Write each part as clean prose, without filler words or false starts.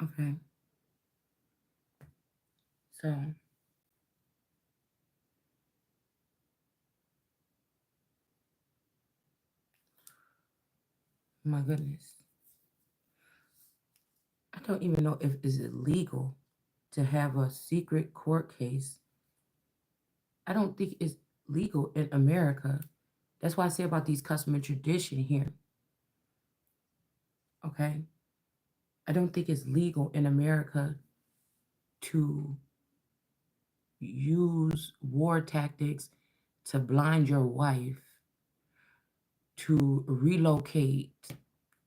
Okay. So, my goodness. I don't even know if is it legal to have a secret court case. I don't think it's legal in America. That's why I say about these custom and tradition here. Okay. I don't think it's legal in America to use war tactics to blind your wife, to relocate.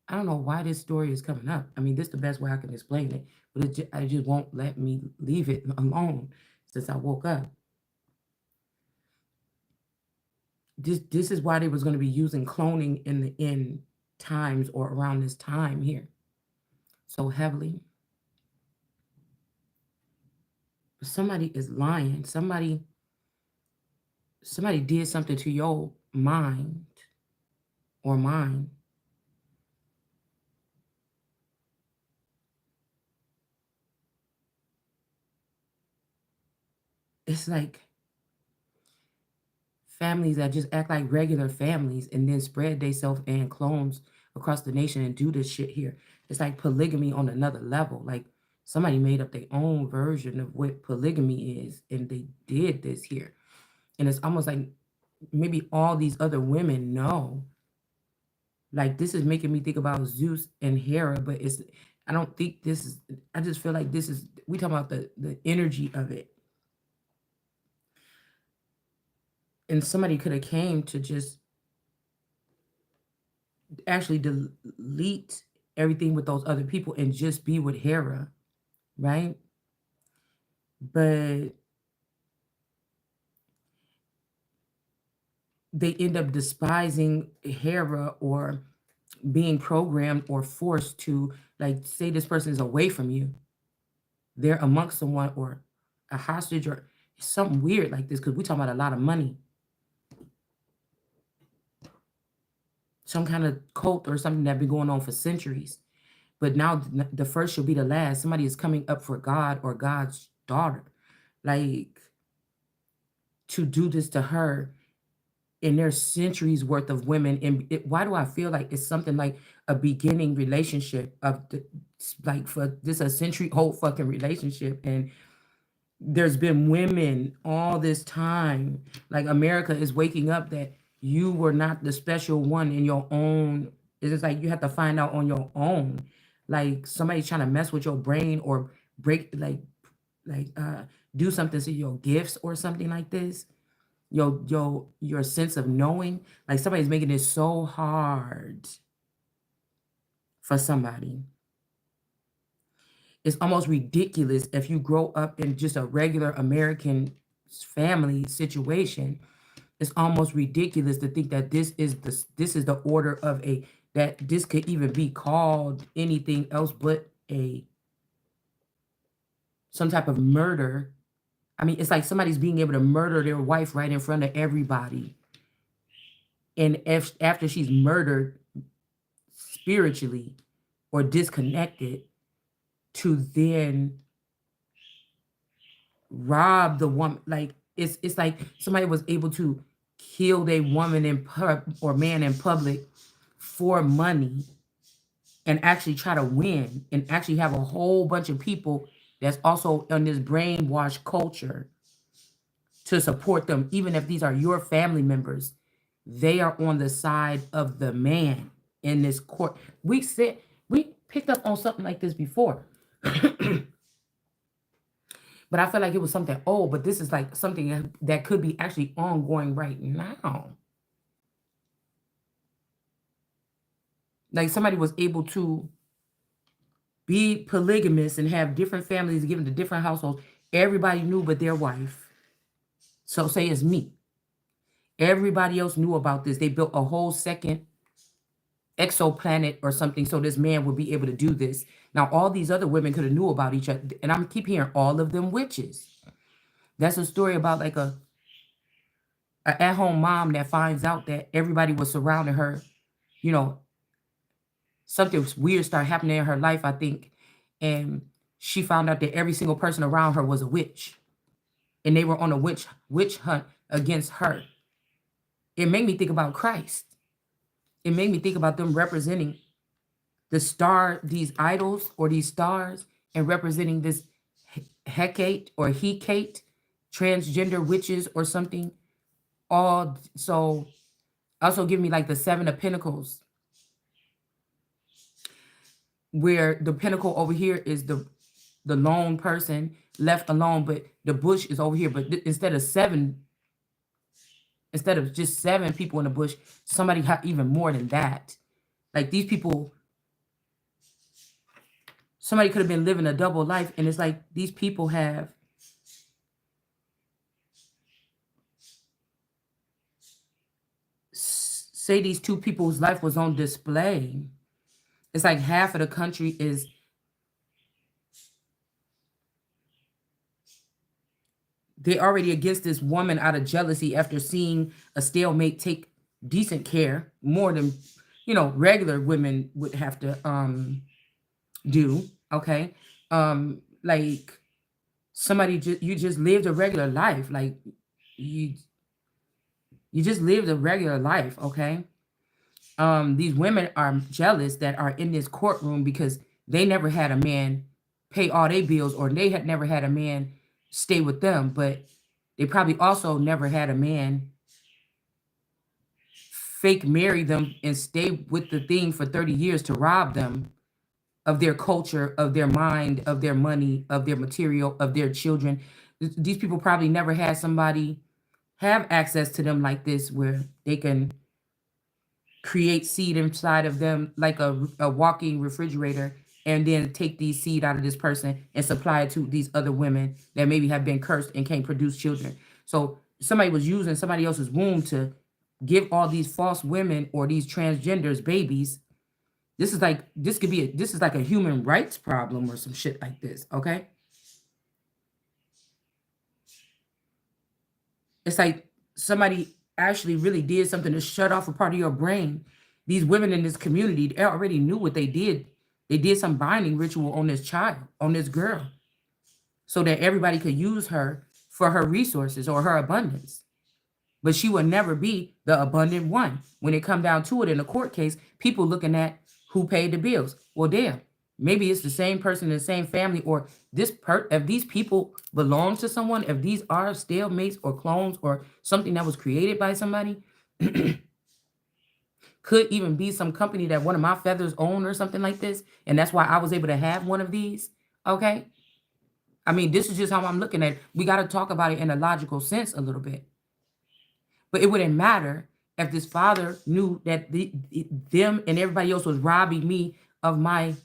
I don't know why this story is coming up. I mean, this is the best way I can explain it, but I just won't let me leave it alone since I woke up. This is why they was going to be using cloning in the end times or around this time here so heavily. But somebody is lying. Somebody did something to your mind or mine. It's like families that just act like regular families and then spread themselves and clones across the nation and do this shit here. It's like polygamy on another level. Like somebody made up their own version of what polygamy is and they did this here. And it's almost like maybe all these other women know. Like this is making me think about Zeus and Hera, but I don't think this is I just feel like this is we talking about the energy of it. And somebody could have came to just actually delete everything with those other people and just be with Hera, right? But they end up despising Hera or being programmed or forced to, like, say this person is away from you, they're amongst someone or a hostage or something weird like this because we're talking about a lot of money, some kind of cult or something that been going on for centuries. But now the first shall be the last. Somebody is coming up for God or God's daughter, like to do this to her. And there's centuries worth of women. And why do I feel like it's something like a beginning relationship of like for this a century old fucking relationship? And there's been women all this time. Like America is waking up that you were not the special one in your own. It's just like you have to find out on your own. Like somebody's trying to mess with your brain or break like do something to your gifts or something like this. Your sense of knowing. Like somebody's making it so hard for somebody. It's almost ridiculous if you grow up in just a regular American family situation. It's almost ridiculous to think that this is the order of a that this could even be called anything else but a some type of murder. I mean, it's like somebody's being able to murder their wife right in front of everybody. And if after she's murdered spiritually or disconnected, to then rob the woman. Like it's like somebody was able to kill a woman in or man in public for money and actually try to win and actually have a whole bunch of people that's also in this brainwashed culture to support them, even if these are your family members. They are on the side of the man in this court. We picked up on something like this before. But I felt like it was something old, but this is like something that could be actually ongoing right now. Like somebody was able to be polygamous and have different families given to different households. Everybody knew but their wife. So say it's me. Everybody else knew about this. They built a whole second exoplanet or something so this man would be able to do this. Now all these other women could have knew about each other. And I'm keep hearing all of them witches. That's a story about like a at-home mom that finds out that everybody was surrounding her, you know, something weird started happening in her life, I think, and she found out that every single person around her was a witch, and they were on a witch hunt against her. It made me think about Christ. It made me think about them representing these idols or these stars, and representing this Hecate or Hecate, transgender witches or something. All so also give me like the Seven of Pentacles, where the pentacle over here is the lone person left alone, but the bush is over here. But instead of just 7 people in the bush, somebody got even more than that. Like these people, somebody could have been living a double life, and it's like these people have say these 2 people's life was on display. It's like half of the country is they're already against this woman out of jealousy after seeing a stalemate take decent care, more than regular women would have to do. Okay. Like somebody you just lived a regular life. Like you just lived a regular life. Okay. These women are jealous that are in this courtroom because they never had a man pay all their bills, or they had never had a man stay with them, but they probably also never had a man fake marry them and stay with the thing for 30 years to rob them of their culture, of their mind, of their money, of their material, of their children. These people probably never had somebody have access to them like this, where they can create seed inside of them like a walking refrigerator, and then take these seed out of this person and supply it to these other women that maybe have been cursed and can't produce children. So somebody was using somebody else's womb to give all these false women or these transgenders babies. This is like a human rights problem or some shit like this. Okay. It's like somebody actually really did something to shut off a part of your brain. These women in this community, they already knew what they did. They did some binding ritual on this child, on this girl, so that everybody could use her for her resources or her abundance. But she will never be the abundant one. When it come down to it in a court case, people looking at who paid the bills. Well, damn, maybe it's the same person in the same family, or if these people belong to someone, if these are stalemates or clones or something that was created by somebody, could even be some company that one of my feathers own or something like this. And that's why I was able to have one of these. Okay. I mean, this is just how I'm looking at it. We got to talk about it in a logical sense a little bit. But it wouldn't matter if this father knew that them and everybody else was robbing me of my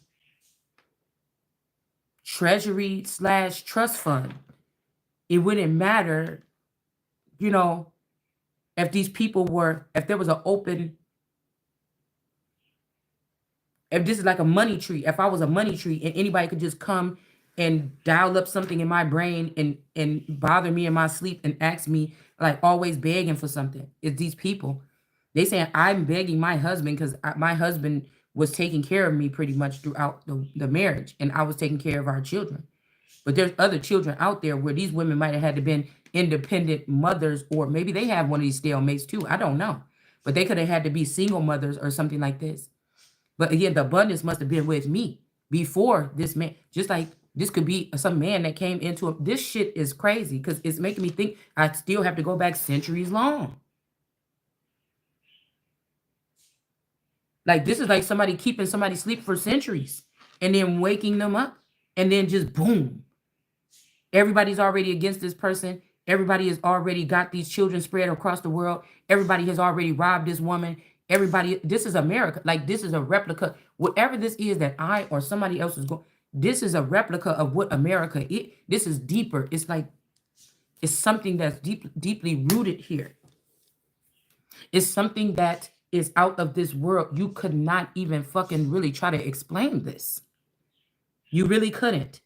treasury / trust fund. It wouldn't matter, if these people if there was an open, if this is like a money tree, if I was a money tree and anybody could just come and dial up something in my brain and bother me in my sleep and ask me, like always begging for something. It's these people. They saying I'm begging my husband because my husband was taking care of me pretty much throughout the marriage, and I was taking care of our children. But there's other children out there where these women might have had to been independent mothers, or maybe they have one of these stalemates too. I don't know. But they could have had to be single mothers or something like this. But again, the abundance must have been with me before this man. Just like this could be some man that came into it. This shit is crazy because it's making me think I still have to go back centuries long. Like this is like somebody keeping somebody asleep for centuries and then waking them up, and then just boom. Everybody's already against this person. Everybody has already got these children spread across the world. Everybody has already robbed this woman. Everybody, this is America. Like this is a replica. Whatever this is that I or somebody else is going, this is a replica of what America is. This is deeper. It's like, it's something that's deeply rooted here. It's something that is out of this world. You could not even fucking really try to explain this. You really couldn't.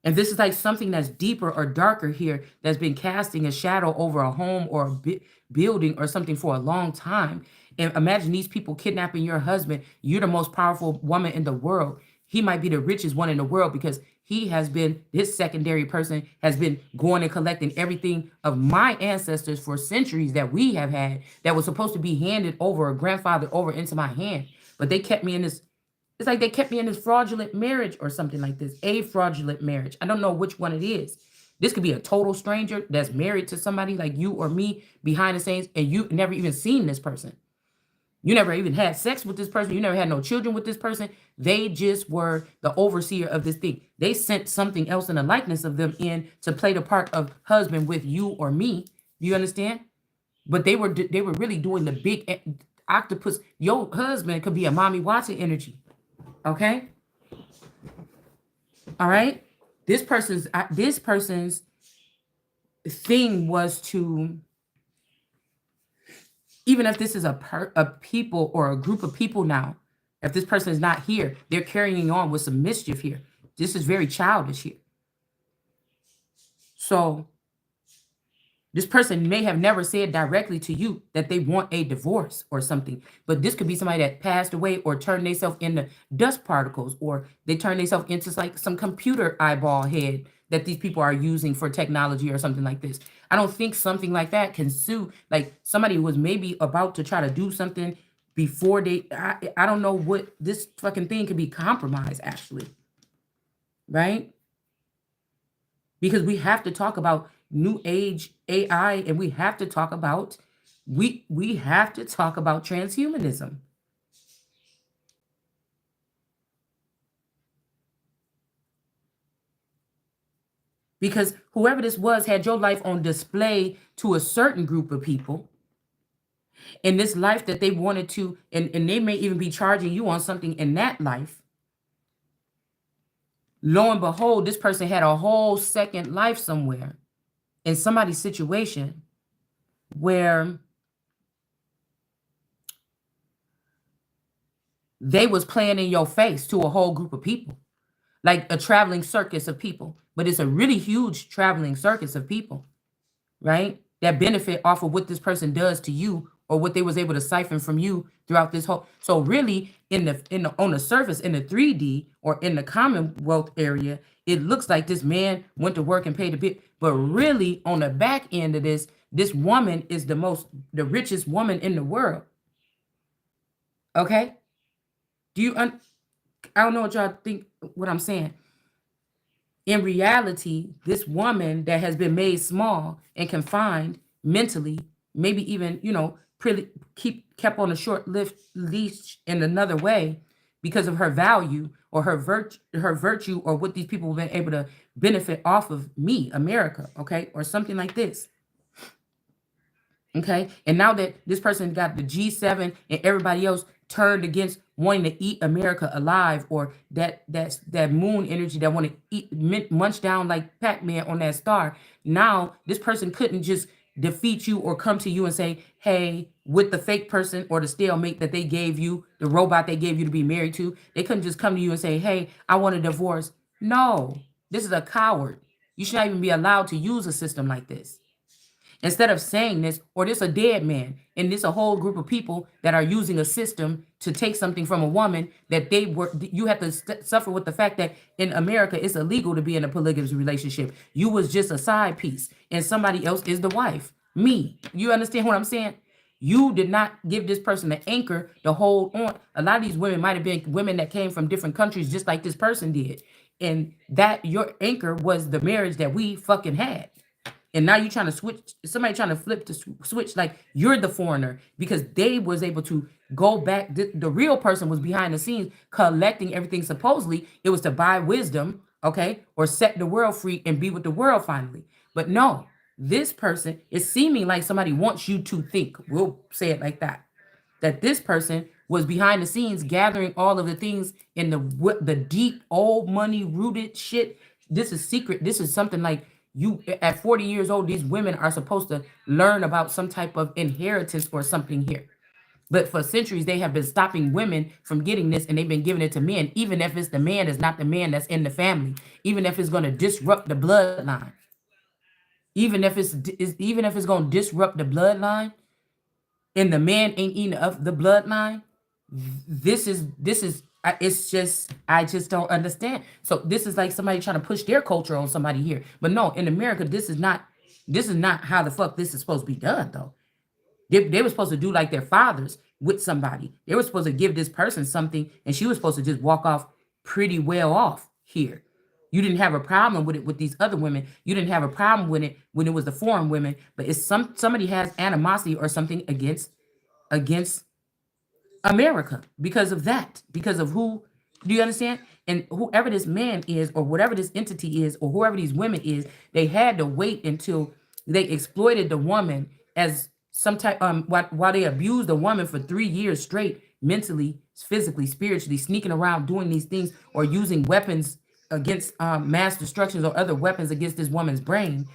And this is like something that's deeper or darker here that's been casting a shadow over a home or a building or something for a long time. And imagine these people kidnapping your husband. You're the most powerful woman in the world. he might be the richest one in the world because he has been, this secondary person has been going and collecting everything of my ancestors for centuries that we have had that was supposed to be handed over or grandfathered over into my hand. But they kept me in this, it's like they kept me in this fraudulent marriage or something like this, a fraudulent marriage. I don't know which one it is. This could be a total stranger that's married to somebody like you or me behind the scenes, and you never even seen this person. You never even had sex with this person. You never had no children with this person. They just were the overseer of this thing. They sent something else in the likeness of them in to play the part of husband with you or me. You understand? But they were really doing the big octopus. Your husband could be a Mommy Watson energy. Okay? All right? This person's thing was to, even if this is a people or a group of people now, if this person is not here, they're carrying on with some mischief here. This is very childish here. So this person may have never said directly to you that they want a divorce or something, but this could be somebody that passed away or turned themselves into dust particles, or they turn themselves into like some computer eyeball head that these people are using for technology or something like this. I don't think something like that can sue, like somebody was maybe about to try to do something before they, I don't know what, this fucking thing could be compromised actually, right? Because we have to talk about new age AI, and we have to talk about, we have to talk about transhumanism. Because whoever this was had your life on display to a certain group of people. In this life that they wanted to, and they may even be charging you on something in that life. Lo and behold, this person had a whole second life somewhere in somebody's situation where they was playing in your face to a whole group of people, like a traveling circus of people. But it's a really huge traveling circus of people, right? That benefit off of what this person does to you, or what they was able to siphon from you throughout this whole. So really, on the surface, in the 3D or in the Commonwealth area, it looks like this man went to work and paid a bit. But really, on the back end of this woman is the richest woman in the world. Okay? Do you I don't know what y'all think what I'm saying. In reality, this woman that has been made small and confined mentally, maybe even, pretty kept on a short leash in another way because of her value or her virtue, or what these people have been able to benefit off of me, America, okay, or something like this. Okay, and now that this person got the G7 and everybody else turned against wanting to eat America alive, or that moon energy that want to eat, munch down like Pac-Man on that star. Now this person couldn't just defeat you or come to you and say, hey, with the fake person or the stalemate that they gave you, the robot they gave you to be married to, they couldn't just come to you and say, hey, I want a divorce. No, this is a coward. You should not even be allowed to use a system like this. Instead of saying this, or this a dead man, and this a whole group of people that are using a system to take something from a woman that you have to suffer with the fact that in America it's illegal to be in a polygamous relationship. You was just a side piece, and somebody else is the wife. Me. You understand what I'm saying? You did not give this person the anchor to hold on. A lot of these women might have been women that came from different countries, just like this person did. And that your anchor was the marriage that we fucking had. And now you're trying to switch, somebody trying to flip the switch like you're the foreigner, because they was able to go back. The real person was behind the scenes collecting everything. Supposedly it was to buy wisdom, okay, or set the world free and be with the world finally. But no, this person is seeming like somebody wants you to think, we'll say it like that this person was behind the scenes gathering all of the things in the deep old money rooted shit. This is secret. This is something like, you at 40 years old, these women are supposed to learn about some type of inheritance or something here. But for centuries, they have been stopping women from getting this, and they've been giving it to men, even if it's the man that's not the man that's in the family, even if it's going to disrupt the bloodline, even if it's going to disrupt the bloodline, and the man ain't eating of the bloodline. This is I just don't understand. So this is like somebody trying to push their culture on somebody here. But no, in America, this is not how the fuck this is supposed to be done, though. They were supposed to do like their fathers with somebody. They were supposed to give this person something, and she was supposed to just walk off pretty well off here. You didn't have a problem with it with these other women. You didn't have a problem with it when it was the foreign women. But it's somebody has animosity or something against America because of that, because of who, do you understand? And whoever this man is, or whatever this entity is, or whoever these women is, they had to wait until they exploited the woman as some type, while they abused the woman for 3 years straight, mentally, physically, spiritually, sneaking around doing these things or using weapons against mass destructions or other weapons against this woman's brain,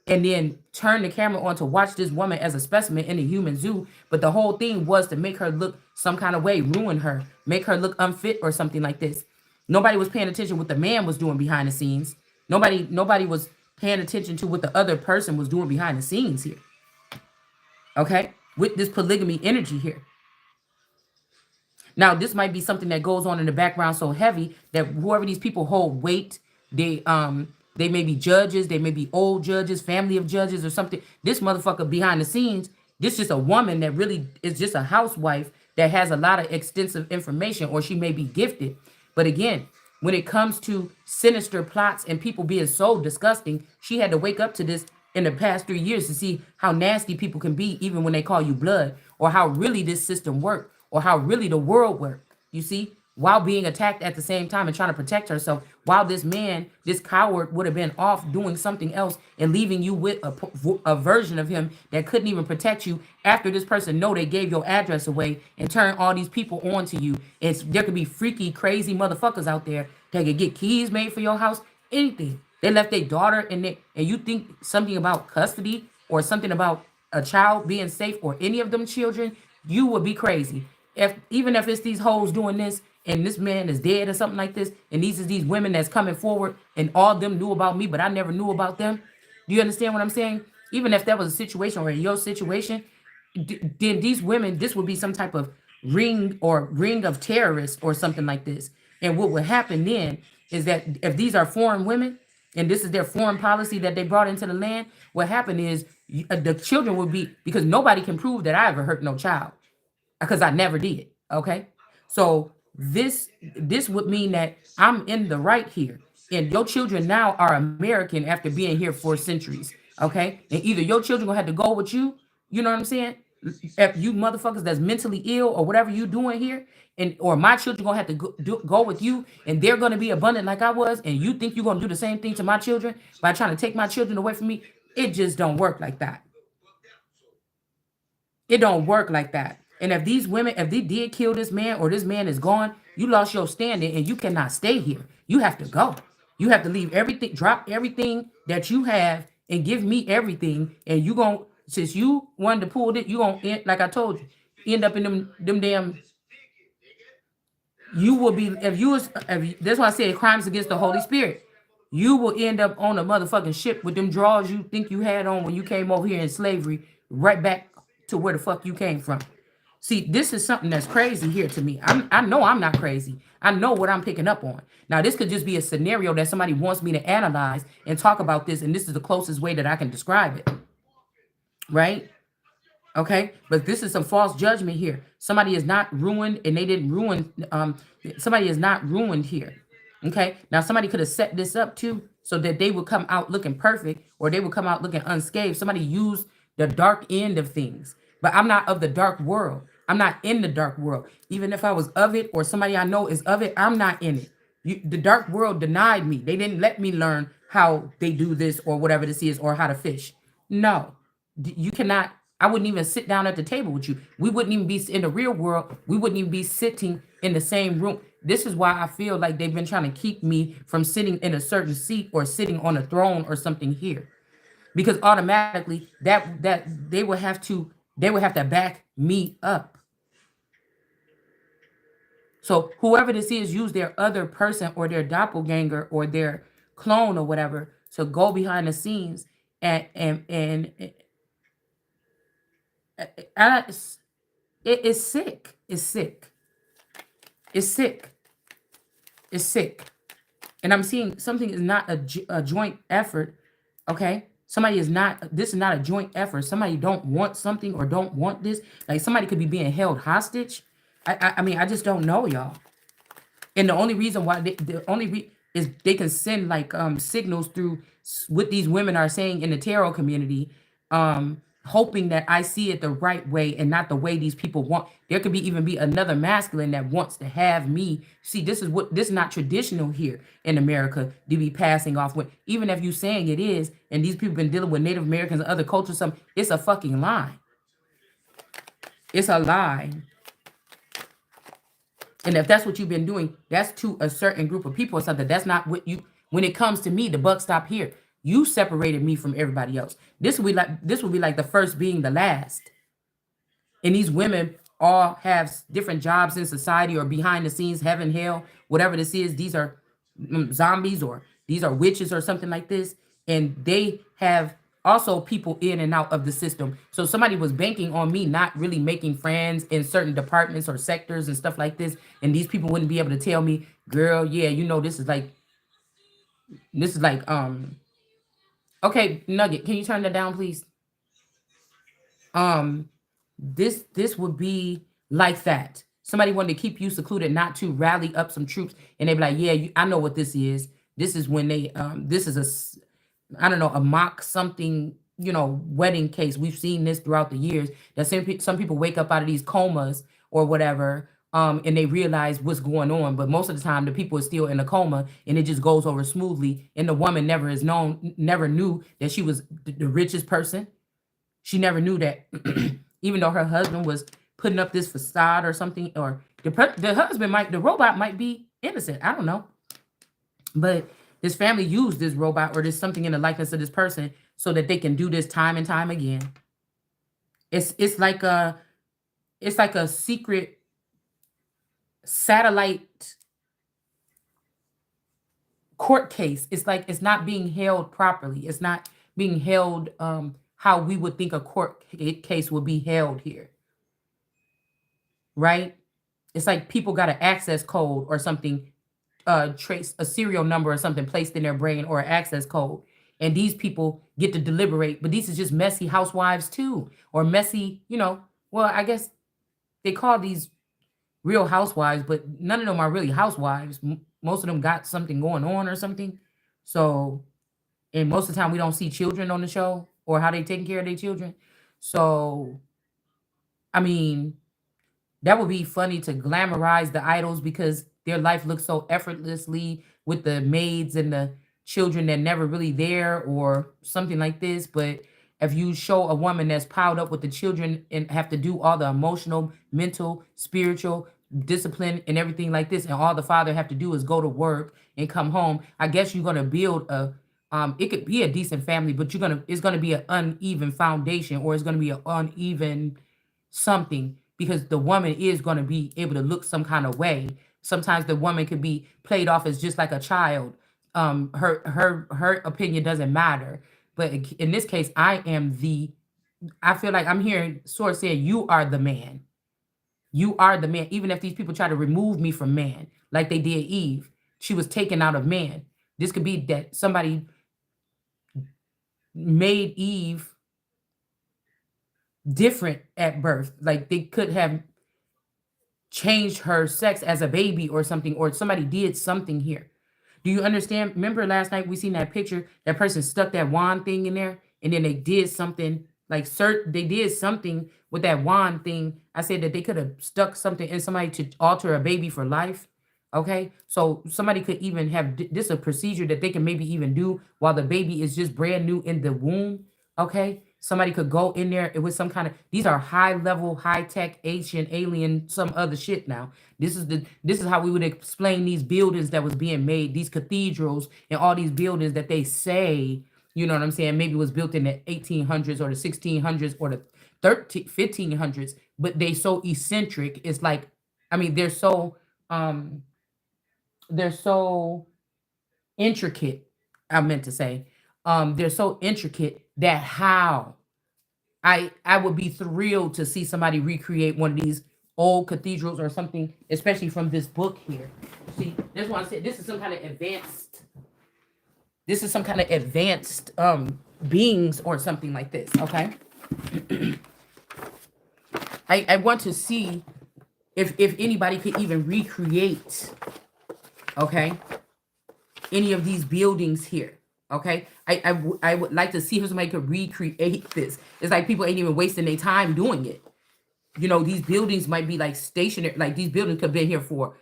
and then turn the camera on to watch this woman as a specimen in a human zoo. But the whole thing was to make her look some kind of way, ruin her, make her look unfit or something like this. Nobody was paying attention what the man was doing behind the scenes. Nobody was paying attention to what the other person was doing behind the scenes here. Okay? With this polygamy energy here. Now, this might be something that goes on in the background so heavy that whoever these people hold weight, they may be judges, they may be old judges, family of judges or something. This motherfucker behind the scenes, this just a woman that really is just a housewife that has a lot of extensive information, or she may be gifted. But again, when it comes to sinister plots and people being so disgusting, she had to wake up to this in the past 3 years to see how nasty people can be, even when they call you blood, or how really this system works, or how really the world works. You see, while being attacked at the same time and trying to protect herself, while this man, this coward, would have been off doing something else and leaving you with a version of him that couldn't even protect you after this person know they gave your address away and turn all these people on to you. There could be freaky, crazy motherfuckers out there that could get keys made for your house, anything. They left their daughter in there, and you think something about custody or something about a child being safe or any of them children, you would be crazy. Even if it's these hoes doing this and this man is dead or something like this, and these women that's coming forward and all of them knew about me, but I never knew about them. Do you understand what I'm saying? Even if that was a situation or in your situation, then these women, this would be some type of ring of terrorists or something like this. And what would happen then is that if these are foreign women and this is their foreign policy that they brought into the land, what happened is the children would be, because nobody can prove that I ever hurt no child because I never did. Okay. So this would mean that I'm in the right here. And your children now are American after being here for centuries. Okay. And either your children gonna have to go with you, you know what I'm saying? If you motherfuckers that's mentally ill or whatever you doing here, and or my children gonna have to go with you, and they're gonna be abundant like I was, and you think you're gonna do the same thing to my children by trying to take my children away from me? It just don't work like that. It don't work like that. And if these women, if they did kill this man or this man is gone, you lost your standing and you cannot stay here. You have to go. You have to leave everything, drop everything that you have and give me everything. And you going to, since you wanted to pull it, you going to, like I told you, end up in them damn, you will be, if you was, that's why I said crimes against the Holy Spirit. You will end up on a motherfucking ship with them drawers you think you had on when you came over here in slavery, right back to where the fuck you came from. See, this is something that's crazy here to me. I know I'm not crazy. I know what I'm picking up on. Now, this could just be a scenario that somebody wants me to analyze and talk about this, and this is the closest way that I can describe it. Right? Okay, but this is some false judgment here. Somebody is not ruined, and they didn't ruin. Somebody is not ruined here. Okay, now somebody could have set this up too, so that they would come out looking perfect, or they would come out looking unscathed. Somebody used the dark end of things, but I'm not of the dark world. I'm not in the dark world. Even if I was of it, or somebody I know is of it, I'm not in it. The dark world denied me. They didn't let me learn how they do this or whatever this is, or how to fish. No, you cannot. I wouldn't even sit down at the table with you. We wouldn't even be in the real world. We wouldn't even be sitting in the same room. This is why I feel like they've been trying to keep me from sitting in a certain seat or sitting on a throne or something here, because automatically that they would have to back me up. So whoever this is, use their other person or their doppelganger or their clone or whatever to go behind the scenes and I, it is sick. It's sick. It's sick. It's sick. And I'm seeing something is not a joint effort. Okay, somebody is not. This is not a joint effort. Somebody don't want something or don't want this. Like somebody could be being held hostage. I mean, I just don't know, y'all. And the only reason why is they can send like signals through what these women are saying in the tarot community, hoping that I see it the right way and not the way these people want. There could be even be another masculine that wants to have me. See, this is not traditional here in America to be passing off with. Even if you saying it is, and these people been dealing with Native Americans and other cultures, something, it's a fucking lie. It's a lie. And if that's what you've been doing, that's to a certain group of people or something. That's not what you. When it comes to me, the buck stop here. You separated me from everybody else. This would be like the first being the last. And these women all have different jobs in society or behind the scenes, heaven, hell, whatever this is. These are zombies or these are witches or something like this. And they have also people in and out of the system. So somebody was banking on me not really making friends in certain departments or sectors and stuff like this. And these people wouldn't be able to tell me, girl, yeah, this is like okay, Nugget, can you turn that down, please? Um this would be like that. Somebody wanted to keep you secluded, not to rally up some troops, and they be like, "Yeah, I know what this is. This is when they this is I don't know, a mock something, wedding case. We've seen this throughout the years. That some people wake up out of these comas or whatever, and they realize what's going on. But most of the time, the people are still in a coma, and it just goes over smoothly. And the woman never knew that she was the richest person. She never knew that, even though her husband was putting up this facade or something, or the robot might be innocent. I don't know, but this family used this robot or there's something in the likeness of this person so that they can do this time and time again. It's like a secret satellite court case. It's like it's not being held properly. It's not being held how we would think a court case would be held here, right? It's like people got an access code or something, trace a serial number or something placed in their brain or an access code. And these people get to deliberate, but these is just messy housewives too, or messy, well, I guess they call these real housewives, but none of them are really housewives. Most of them got something going on or something. So, and most of the time we don't see children on the show or how they taking care of their children. So, I mean, that would be funny to glamorize the idols because their life looks so effortlessly with the maids and the children that never really there or something like this. But if you show a woman that's piled up with the children and have to do all the emotional, mental, spiritual discipline and everything like this, and all the father have to do is go to work and come home, I guess you're gonna build a it could be a decent family, but it's gonna be an uneven foundation, or it's gonna be an uneven something, because the woman is going to be able to look some kind of way. Sometimes the woman could be played off as just like a child. Her opinion doesn't matter. But in this case, I feel like I'm hearing source saying you are the man. You are the man. Even if these people try to remove me from man, like they did Eve, she was taken out of man. This could be that somebody made Eve different at birth. Like they could have changed her sex as a baby or something, or somebody did something here. Do you understand? Remember last night we seen that picture, that person stuck that wand thing in there, and then they did something like they did something with that wand thing. I said that they could have stuck something in somebody to alter a baby for life. Okay, so somebody could even have this a procedure that they can maybe even do while the baby is just brand new in the womb. Okay, somebody could go in there with some kind of, these are high level, high tech, ancient, alien, some other shit now. This is how we would explain these buildings that was being made, these cathedrals and all these buildings that they say, you know what I'm saying, maybe was built in the 1800s or the 1600s or the 1500s, but they so eccentric. It's like, I mean, um they're so intricate. I meant to say, they're so intricate that how I would be thrilled to see somebody recreate one of these old cathedrals or something, especially from this book here. See, that's why I said this is some kind of advanced. This is some kind of advanced beings or something like this. Okay. I want to see if anybody could even recreate, okay, any of these buildings here. Okay, I would like to see if somebody could recreate this. It's like people ain't even wasting their time doing it. You know, these buildings might be like stationary, like these buildings could have been here for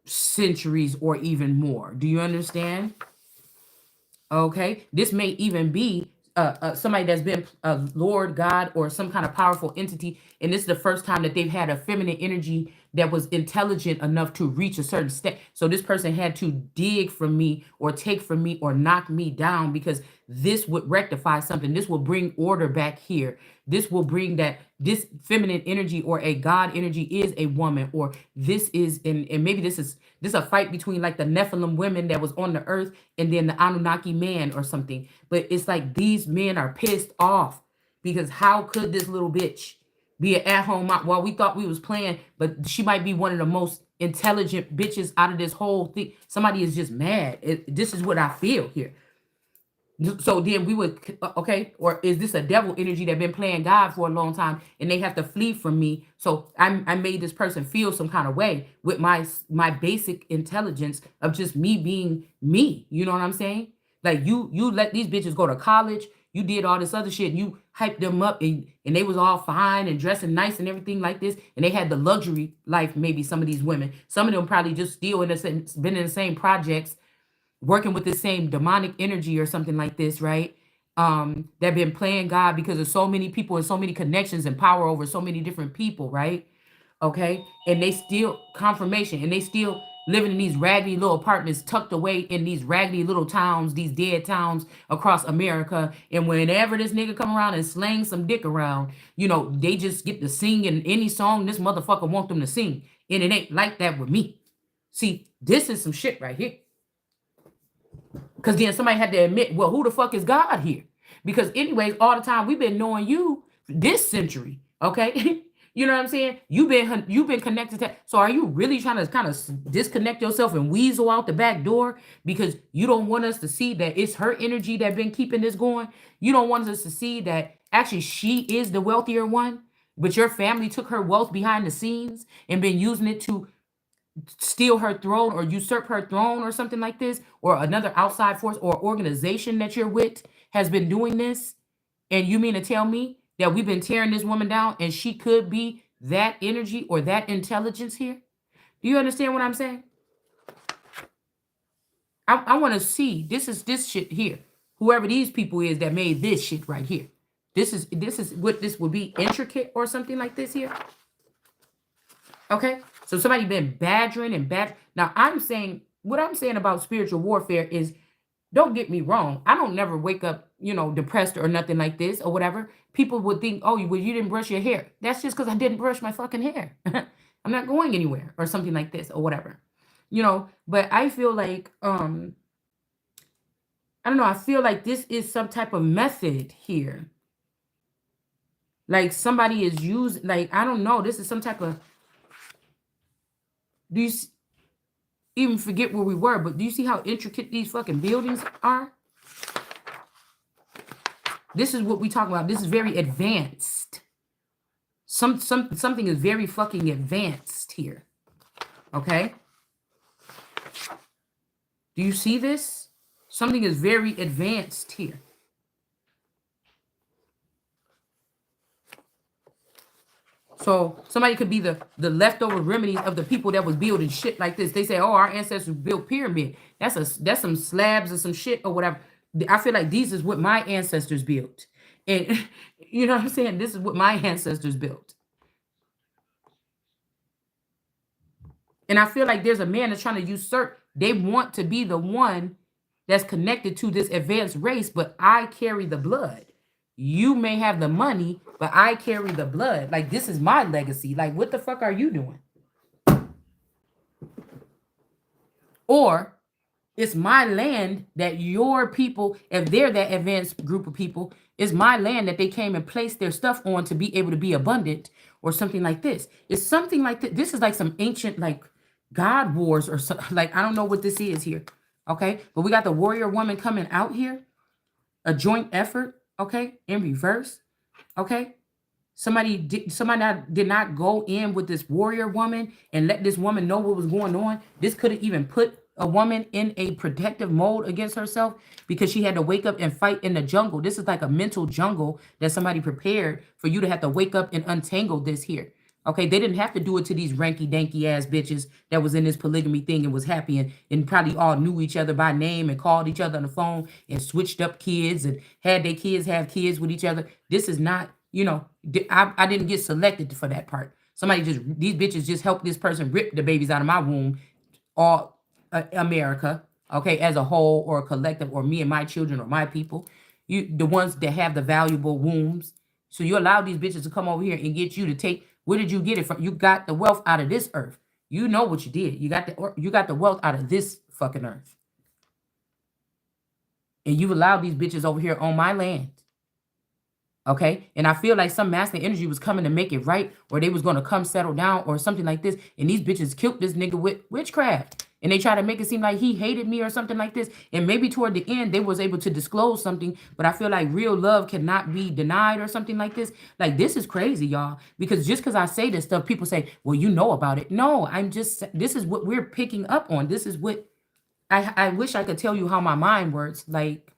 centuries or even more. Do you understand? Okay, this may even be somebody that's been a Lord God or some kind of powerful entity, and this is the first time that they've had a feminine energy that was intelligent enough to reach a certain step. So this person had to dig from me or take from me or knock me down, because this would rectify something. This will bring order back here. This will bring that this feminine energy or a God energy is a woman, or this is, and maybe this is a fight between like the Nephilim women that was on the earth and then the Anunnaki man or something. But it's like these men are pissed off because how could this little bitch be an at-home mom? Well, we thought we was playing, but she might be one of the most intelligent bitches out of this whole thing. Somebody is just mad. This is what I feel here. So then we would, okay, or is this a devil energy that been playing God for a long time and they have to flee from me? So I made this person feel some kind of way with my basic intelligence of just me being me. You know what I'm saying? Like you let these bitches go to college. You did all this other shit. You hyped them up and they was all fine and dressing nice and everything like this. And they had the luxury life, maybe some of these women. Some of them probably just still been in the same projects, working with the same demonic energy or something like this, right? That been playing God because of so many people and so many connections and power over so many different people, right? Okay, and they still confirmation, and they still living in these raggedy little apartments tucked away in these raggedy little towns, these dead towns across America. And whenever this nigga come around and slang some dick around, you know, they just get to sing in any song this motherfucker want them to sing, and it ain't like that with me. See, this is some shit right here. Because then somebody had to admit, well, who the fuck is God here? Because anyways, all the time we've been knowing you this century, okay? You know what I'm saying? You've been connected to. So are you really trying to kind of disconnect yourself and weasel out the back door because you don't want us to see that it's her energy that been keeping this going? You don't want us to see that actually she is the wealthier one, but your family took her wealth behind the scenes and been using it to steal her throne or usurp her throne or something like this, or another outside force or organization that you're with has been doing this. And you mean to tell me that we've been tearing this woman down and she could be that energy or that intelligence here? Do you understand what I'm saying? I want to see this shit here. Whoever these people is that made this shit right here. This is what this would be, intricate or something like this here. Okay, so somebody been badgering and bad. Now I'm saying, what I'm saying about spiritual warfare is, don't get me wrong. I don't never wake up, you know, depressed or nothing like this or whatever. People would think, oh, well, you didn't brush your hair. That's just because I didn't brush my fucking hair. I'm not going anywhere or something like this or whatever, you know. But I feel like, I don't know. I feel like this is some type of method here. Like somebody is using, like, I don't know. This is some type of, do you even forget where we were, but do you see how intricate these fucking buildings are? This is what we talk about. This is very advanced. Something is very fucking advanced here. Okay? Do you see this? Something is very advanced here. So somebody could be the leftover remedies of the people that was building shit like this. They say, oh, our ancestors built pyramid. That's some slabs or some shit or whatever. I feel like these is what my ancestors built. And you know what I'm saying? This is what my ancestors built. And I feel like there's a man that's trying to usurp. They want to be the one that's connected to this advanced race, but I carry the blood. You may have the money, but I carry the blood. Like, this is my legacy. Like, what the fuck are you doing? Or It's my land that your people, if they're that advanced group of people, it's my land that they came and placed their stuff on to be able to be abundant or something like this. It's something like this. This is like some ancient like God wars or so, like I don't know what this is here. Okay, but we got the warrior woman coming out here, a joint effort. Okay, in reverse. Okay, somebody did not go in with this warrior woman and let this woman know what was going on. This could have even put a woman in a protective mode against herself because she had to wake up and fight in the jungle. This is like a mental jungle that somebody prepared for you to have to wake up and untangle this here. Okay, they didn't have to do it to these ranky danky ass bitches that was in this polygamy thing and was happy and probably all knew each other by name and called each other on the phone and switched up kids and had their kids have kids with each other. This is not, I didn't get selected for that part. These bitches just helped this person rip the babies out of my womb, all America, okay, as a whole or a collective, or me and my children or my people, the ones that have the valuable wombs. So you allow these bitches to come over here and get you to take. Where did you get it from? You got the wealth out of this earth. You know what you did. You got the wealth out of this fucking earth. And you've allowed these bitches over here on my land. Okay? And I feel like some masculine energy was coming to make it right, or they was going to come settle down or something like this. And these bitches killed this nigga with witchcraft. And they try to make it seem like he hated me or something like this. And maybe toward the end, they was able to disclose something. But I feel like real love cannot be denied or something like this. Like, this is crazy, y'all. Because just because I say this stuff, people say, well, you know about it. No, this is what we're picking up on. This is what, I wish I could tell you how my mind works. Like,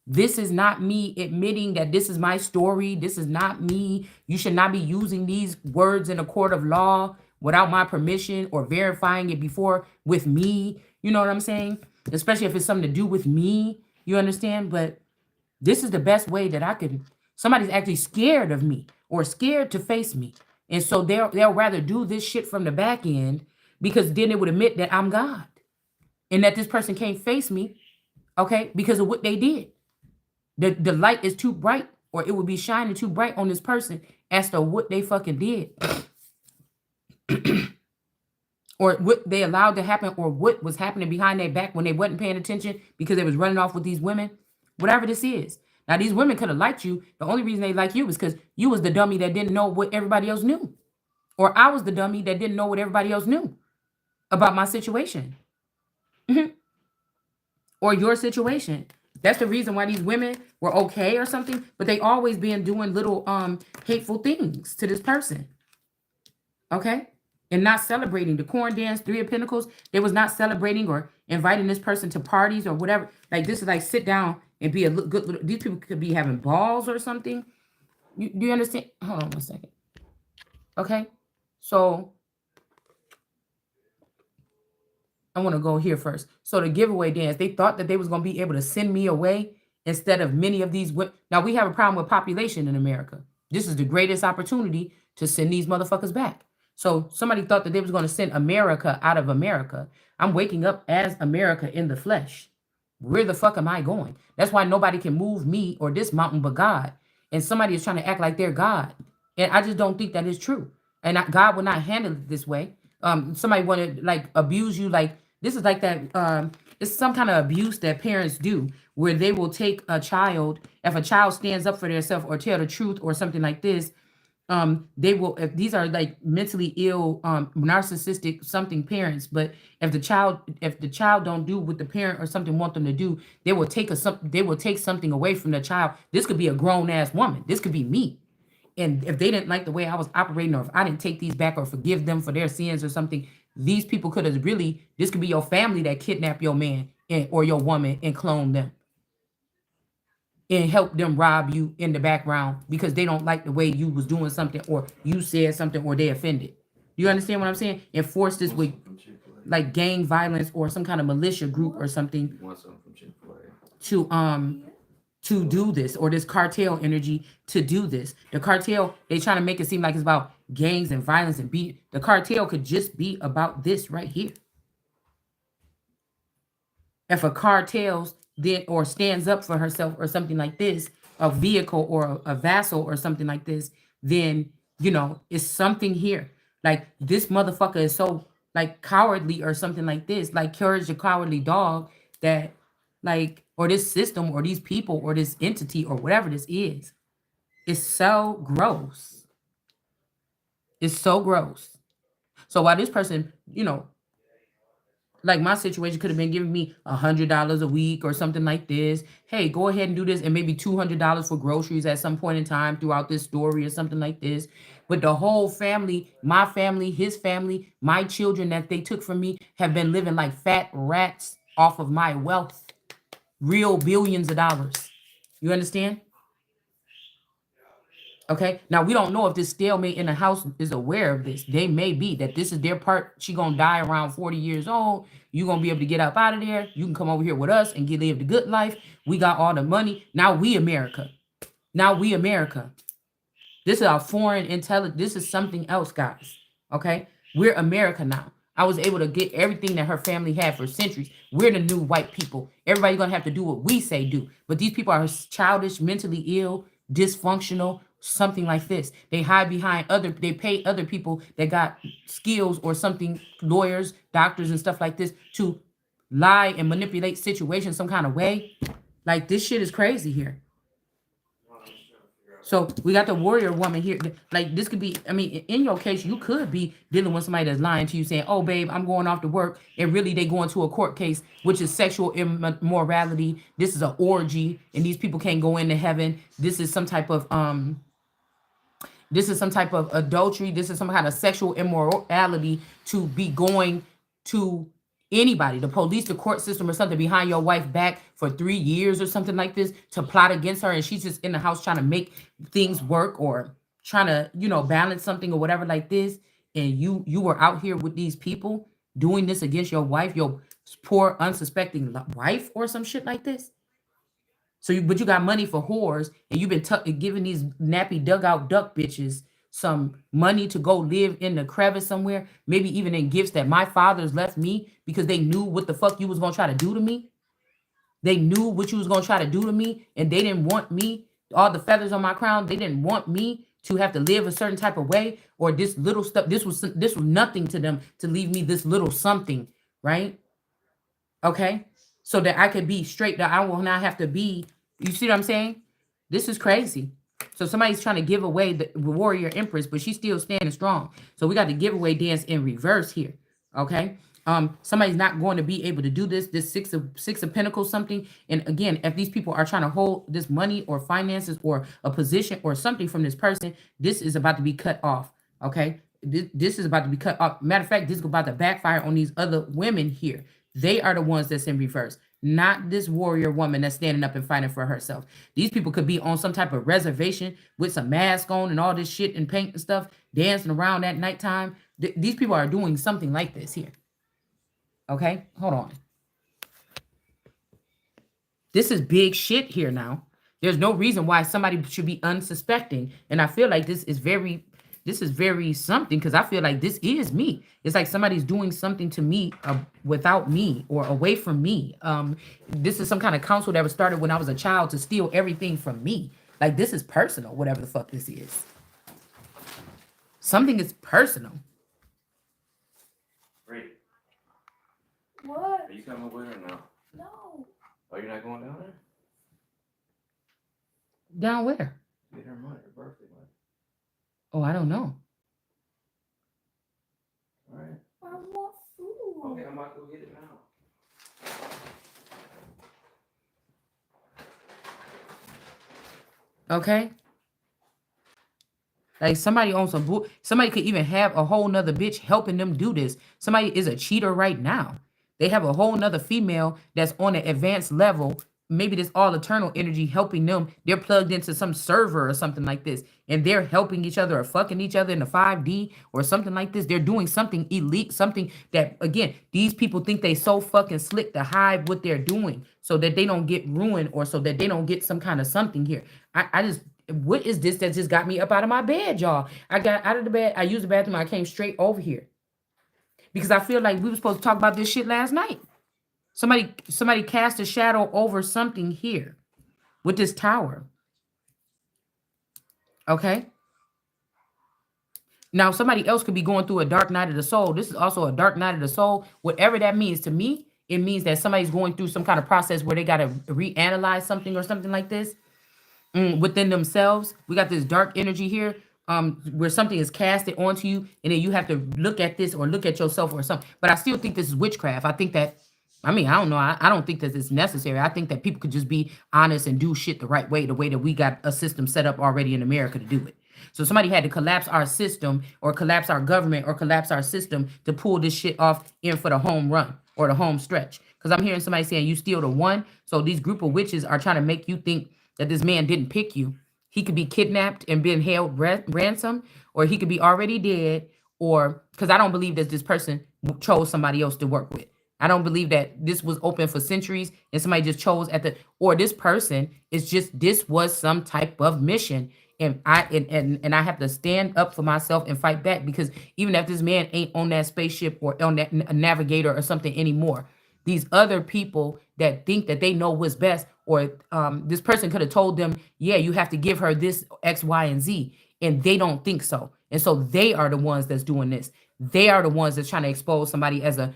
this is not me admitting that this is my story. This is not me. You should not be using these words in a court of law without my permission or verifying it before with me. You know what I'm saying? Especially if it's something to do with me. You understand? But this is the best way that I could. Somebody's actually scared of me or scared to face me. And so they'll rather do this shit from the back end, because then they would admit that I'm God and that this person can't face me, okay, because of what they did. The light is too bright, or it would be shining too bright on this person as to what they fucking did. Or what they allowed to happen, or what was happening behind their back when they wasn't paying attention because they was running off with these women. Whatever this is. Now, these women could have liked you. The only reason they like you was because you was the dummy that didn't know what everybody else knew. Or I was the dummy that didn't know what everybody else knew about my situation. Or your situation. That's the reason why these women were okay or something, but they always been doing little hateful things to this person. Okay? And not celebrating the corn dance, 3 of Pentacles. They was not celebrating or inviting this person to parties or whatever. Like, this is like sit down and be a good little. These people could be having balls or something. Do you understand? Hold on one second. Okay? So I want to go here first. So the giveaway dance, they thought that they was going to be able to send me away instead of many of these. Now, we have a problem with population in America. This is the greatest opportunity to send these motherfuckers back. So somebody thought that they was going to send America out of America. I'm waking up as America in the flesh. Where the fuck am I going? That's why nobody can move me or this mountain but God. And somebody is trying to act like they're God. And I just don't think that is true. And God will not handle it this way. Somebody want to like abuse you. Like, this is like that. It's some kind of abuse that parents do, where they will take a child. If a child stands up for themselves or tell the truth or something like this, they will, if these are like mentally ill, narcissistic something parents, but if the child don't do what the parent or something want them to do, they will take something away from the child. This could be a grown ass woman. This could be me. And if they didn't like the way I was operating, or if I didn't take these back or forgive them for their sins or something, these people could have really, this could be your family that kidnapped your man or your woman and clone them. And help them rob you in the background because they don't like the way you was doing something, or you said something, or they offended. You understand what I'm saying? And force this with like gang violence or some kind of militia group or something to do this, or this cartel energy to do this. The cartel, they trying to make it seem like it's about gangs and violence and the cartel could just be about this right here. If a cartel's then or stands up for herself or something like this, a vehicle or a vassal or something like this, then it's something here. Like, this motherfucker is so like cowardly or something like this, like Courage the Cowardly Dog, that like, or this system or these people or this entity or whatever this is so gross. It's so gross. So while this person, like my situation could have been giving me $100 a week or something like this. Hey, go ahead and do this, and maybe $200 for groceries at some point in time throughout this story or something like this. But the whole family, my family, his family, my children that they took from me have been living like fat rats off of my wealth, real billions of dollars. You understand? Okay. Now we don't know if this stalemate in the house is aware of this. They may be that this is their part. She gonna die around 40 years old. You gonna be able to get up out of there. You can come over here with us and get live the good life. We got all the money. Now we America. Now we America. This is our foreign intelligence. This is something else, guys. Okay? We're America now. I was able to get everything that her family had for centuries. We're the new white people. Everybody's going to have to do what we say do. But these people are childish, mentally ill, dysfunctional, something like this. They hide behind they pay other people that got skills or something, lawyers, doctors, and stuff like this, to lie and manipulate situations some kind of way. Like, this shit is crazy here. So we got the warrior woman here. Like, this could be, I mean, in your case, you could be dealing with somebody that's lying to you, saying, oh, babe, I'm going off to work. And really they go into a court case, which is sexual immorality. This is an orgy, and these people can't go into heaven. This is some type of adultery. This is some kind of sexual immorality to be going to anybody, the police, the court system, or something, behind your wife back for 3 years or something like this, to plot against her, and she's just in the house trying to make things work, or trying to, balance something or whatever like this. And you were out here with these people doing this against your wife, your poor unsuspecting wife, or some shit like this. So but you got money for whores, and you've been giving these nappy dugout duck bitches some money to go live in the crevice somewhere, maybe even in gifts that my fathers left me, because they knew what the fuck you was gonna try to do to me. They knew what you was gonna try to do to me, and they didn't want me, all the feathers on my crown, they didn't want me to have to live a certain type of way, or this little stuff. This was nothing to them, to leave me this little something, right? Okay, so that I could be straight, that I will not have to be. You see what I'm saying? This is crazy. So somebody's trying to give away the warrior empress, but she's still standing strong. So we got the giveaway dance in reverse here. Okay. Somebody's not going to be able to do this six of pentacles something. And again, if these people are trying to hold this money or finances or a position or something from this person, this is about to be cut off. Okay. This is about to be cut off. Matter of fact, this is about to backfire on these other women here. They are the ones that's in reverse, not this warrior woman that's standing up and fighting for herself. These people could be on some type of reservation with some mask on and all this shit and paint and stuff, dancing around at nighttime. These people are doing something like this here. Okay, hold on. This is big shit here now. There's no reason why somebody should be unsuspecting. And I feel like this is very something, because I feel like this is me. It's like somebody's doing something to me without me, or away from me. This is some kind of council that was started when I was a child to steal everything from me. Like, this is personal, whatever the fuck this is. Something is personal. Great. What? Are you coming with her or no? No. Oh, you're not going down there? Down where? Get her money, her birthday money. Oh, I don't know. All right. I want food. Okay, I'm about to go get it now. Okay. Like, somebody owns some somebody could even have a whole nother bitch helping them do this. Somebody is a cheater right now. They have a whole nother female that's on an advanced level. Maybe this all eternal energy helping them. They're plugged into some server or something like this, and they're helping each other or fucking each other in the 5D or something like this. They're doing something elite, something that, again, these people think they so fucking slick to hide what they're doing so that they don't get ruined, or so that they don't get some kind of something here. I just, what is this that just got me up out of my bed, y'all? I got out of the bed. I used the bathroom. I came straight over here because I feel like we were supposed to talk about this shit last night. Somebody cast a shadow over something here with this tower. Okay. Now, somebody else could be going through a dark night of the soul. This is also a dark night of the soul. Whatever that means to me, it means that somebody's going through some kind of process where they got to reanalyze something or something like this within themselves. We got this dark energy here, where something is casted onto you, and then you have to look at this or look at yourself or something. But I still think this is witchcraft. I think that, I mean, I don't know. I don't think that it's necessary. I think that people could just be honest and do shit the way that we got a system set up already in America to do it. So somebody had to collapse our system or collapse our government or collapse our system to pull this shit off in for the home run or the home stretch. Because I'm hearing somebody saying you still the one. So these group of witches are trying to make you think that this man didn't pick you. He could be kidnapped and been held ransom, or he could be already dead, or because I don't believe that this person chose somebody else to work with. I don't believe that this was open for centuries and somebody just chose at the, or this person is just, this was some type of mission. And I have to stand up for myself and fight back, because even if this man ain't on that spaceship or on that navigator or something anymore, these other people that think that they know what's best, or this person could have told them, yeah, you have to give her this X, Y, and Z, and they don't think so. And so they are the ones that's doing this. They are the ones that's trying to expose somebody as a